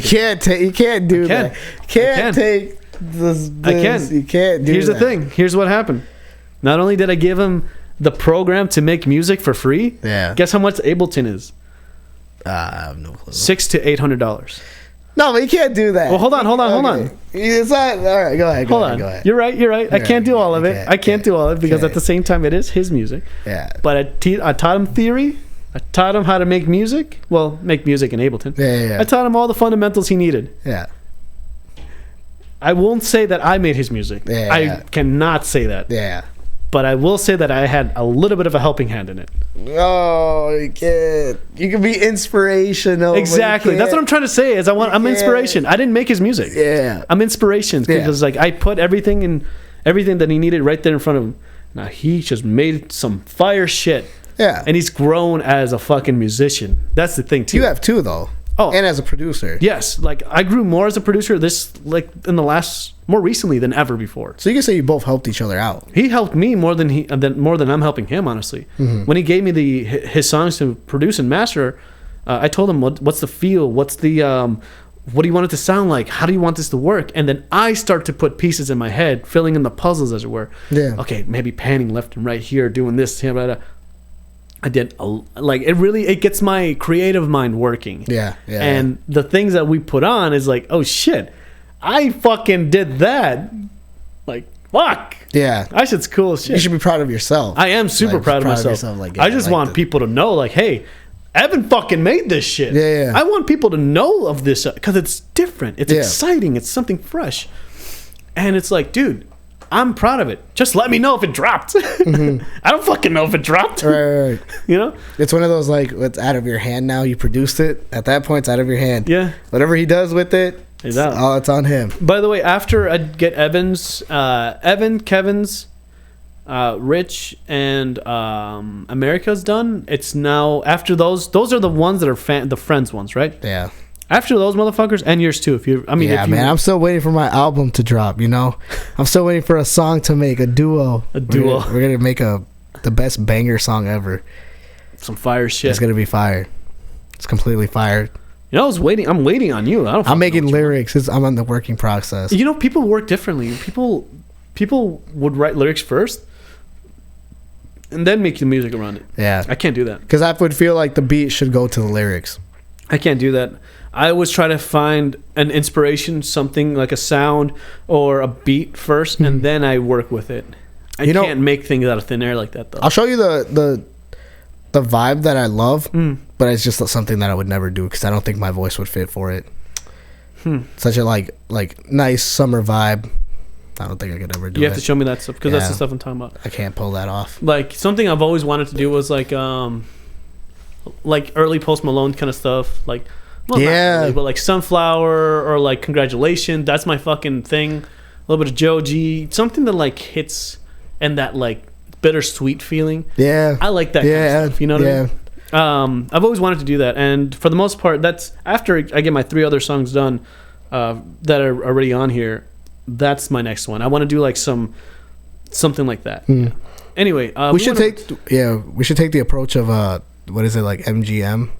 S2: can't do that. Can't take this.
S1: I can.
S2: You can't do
S1: Here's
S2: that.
S1: the thing. Here's what happened. Not only did I give him the program to make music for free,
S2: Yeah.
S1: guess how much Ableton is?
S2: I have no clue.
S1: $600 to $800.
S2: No, but you can't do that.
S1: Well, hold on.
S2: It's not. All right, go ahead.
S1: Hold on.
S2: Go ahead.
S1: You're right. I can't do all of it. I can't do all of it because at the same time it is his music.
S2: Yeah.
S1: But I taught him theory. I taught him how to make music. Well, make music in Ableton.
S2: Yeah.
S1: I taught him all the fundamentals he needed.
S2: Yeah.
S1: I won't say that I made his music.
S2: Yeah.
S1: I cannot say that.
S2: Yeah.
S1: But I will say that I had a little bit of a helping hand in it.
S2: Oh, you can't. You can be inspirational.
S1: Exactly. That's what I'm trying to say. Is I'm inspiration. I didn't make his music.
S2: Yeah.
S1: I'm inspiration, because like I put everything that he needed right there in front of him. Now he just made some fire shit.
S2: Yeah.
S1: And he's grown as a fucking musician. That's the thing too.
S2: You have too, though.
S1: Oh.
S2: And as a producer.
S1: Yes. Like I grew more as a producer more recently than ever before.
S2: So you can say you both helped each other out.
S1: He helped me more than I'm helping him, honestly. When he gave me his songs to produce and master, I told him what's the feel, what's the what do you want it to sound like, how do you want this to work, and then I start to put pieces in my head, filling in the puzzles, as it were.
S2: Yeah.
S1: Okay, maybe panning left and right here, doing this here, blah, blah. I did it gets my creative mind working.
S2: Yeah.
S1: And the things that we put on is like, oh shit, I fucking did that. Like, fuck.
S2: Yeah.
S1: That shit's cool as shit.
S2: You should be proud of yourself.
S1: I am super proud of myself. I just want people to know, like, hey, Evan fucking made this shit.
S2: Yeah.
S1: I want people to know of this because it's different. It's exciting. It's something fresh. And it's like, dude, I'm proud of it. Just let me know if it dropped. I don't fucking know if it dropped.
S2: Right.
S1: You know?
S2: It's one of those, like, it's out of your hand now. You produced it. At that point, it's out of your hand.
S1: Yeah.
S2: Whatever he does with it,
S1: it's out.
S2: Oh, it's on him.
S1: By the way, after I get Kevin's, Rich, and America's done, it's now, after those are the ones that are the friends ones, right?
S2: Yeah.
S1: After those motherfuckers, and yours too.
S2: Man, I'm still waiting for my album to drop. I'm still waiting for a song to make, a duo. We're gonna make the best banger song ever.
S1: Some fire shit.
S2: It's gonna be fire. It's completely fired.
S1: I'm waiting on you. I'm
S2: making lyrics. I'm on the working process.
S1: People work differently. People would write lyrics first, and then make the music around it.
S2: Yeah.
S1: I can't do that.
S2: Because I would feel like the beat should go to the lyrics.
S1: I can't do that. I always try to find an inspiration, something like a sound or a beat first, and then I work with it. I can't make things out of thin air like that, though.
S2: I'll show you the vibe that I love, but it's just something that I would never do because I don't think my voice would fit for it. Such a like nice summer vibe. I don't think I could ever do it.
S1: You have to show me that stuff because that's the stuff I'm talking about.
S2: I can't pull that off.
S1: Like something I've always wanted to do was like early Post Malone kind of stuff. Like, well, not really, but like Sunflower or like Congratulations. That's my fucking thing. A little bit of Joe G. Something that like hits and that like bittersweet feeling.
S2: Yeah,
S1: I like that kind of stuff. You know what I mean? I've always wanted to do that, and for the most part, that's after I get my 3 other songs done that are already on here. That's my next one. I want to do like something like that. Yeah. Anyway,
S2: we should take the approach of what is it, like MGM,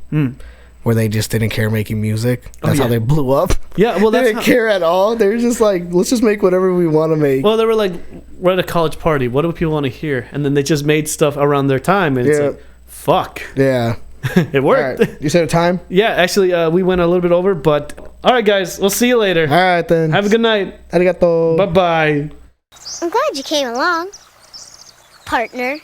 S2: where they just didn't care making music. That's how they blew up.
S1: Yeah, well,
S2: they didn't care at all. They're just like, let's just make whatever we want to make.
S1: Well, they were like, we're at a college party. What do people want to hear? And then they just made stuff around their time, and it's like, fuck.
S2: Yeah.
S1: It worked.
S2: Right. You said a time?
S1: Yeah, actually, we went a little bit over, but all right, guys, we'll see you later.
S2: All right, then.
S1: Have a good night.
S2: Arigato.
S1: Bye-bye.
S4: I'm glad you came along, partner.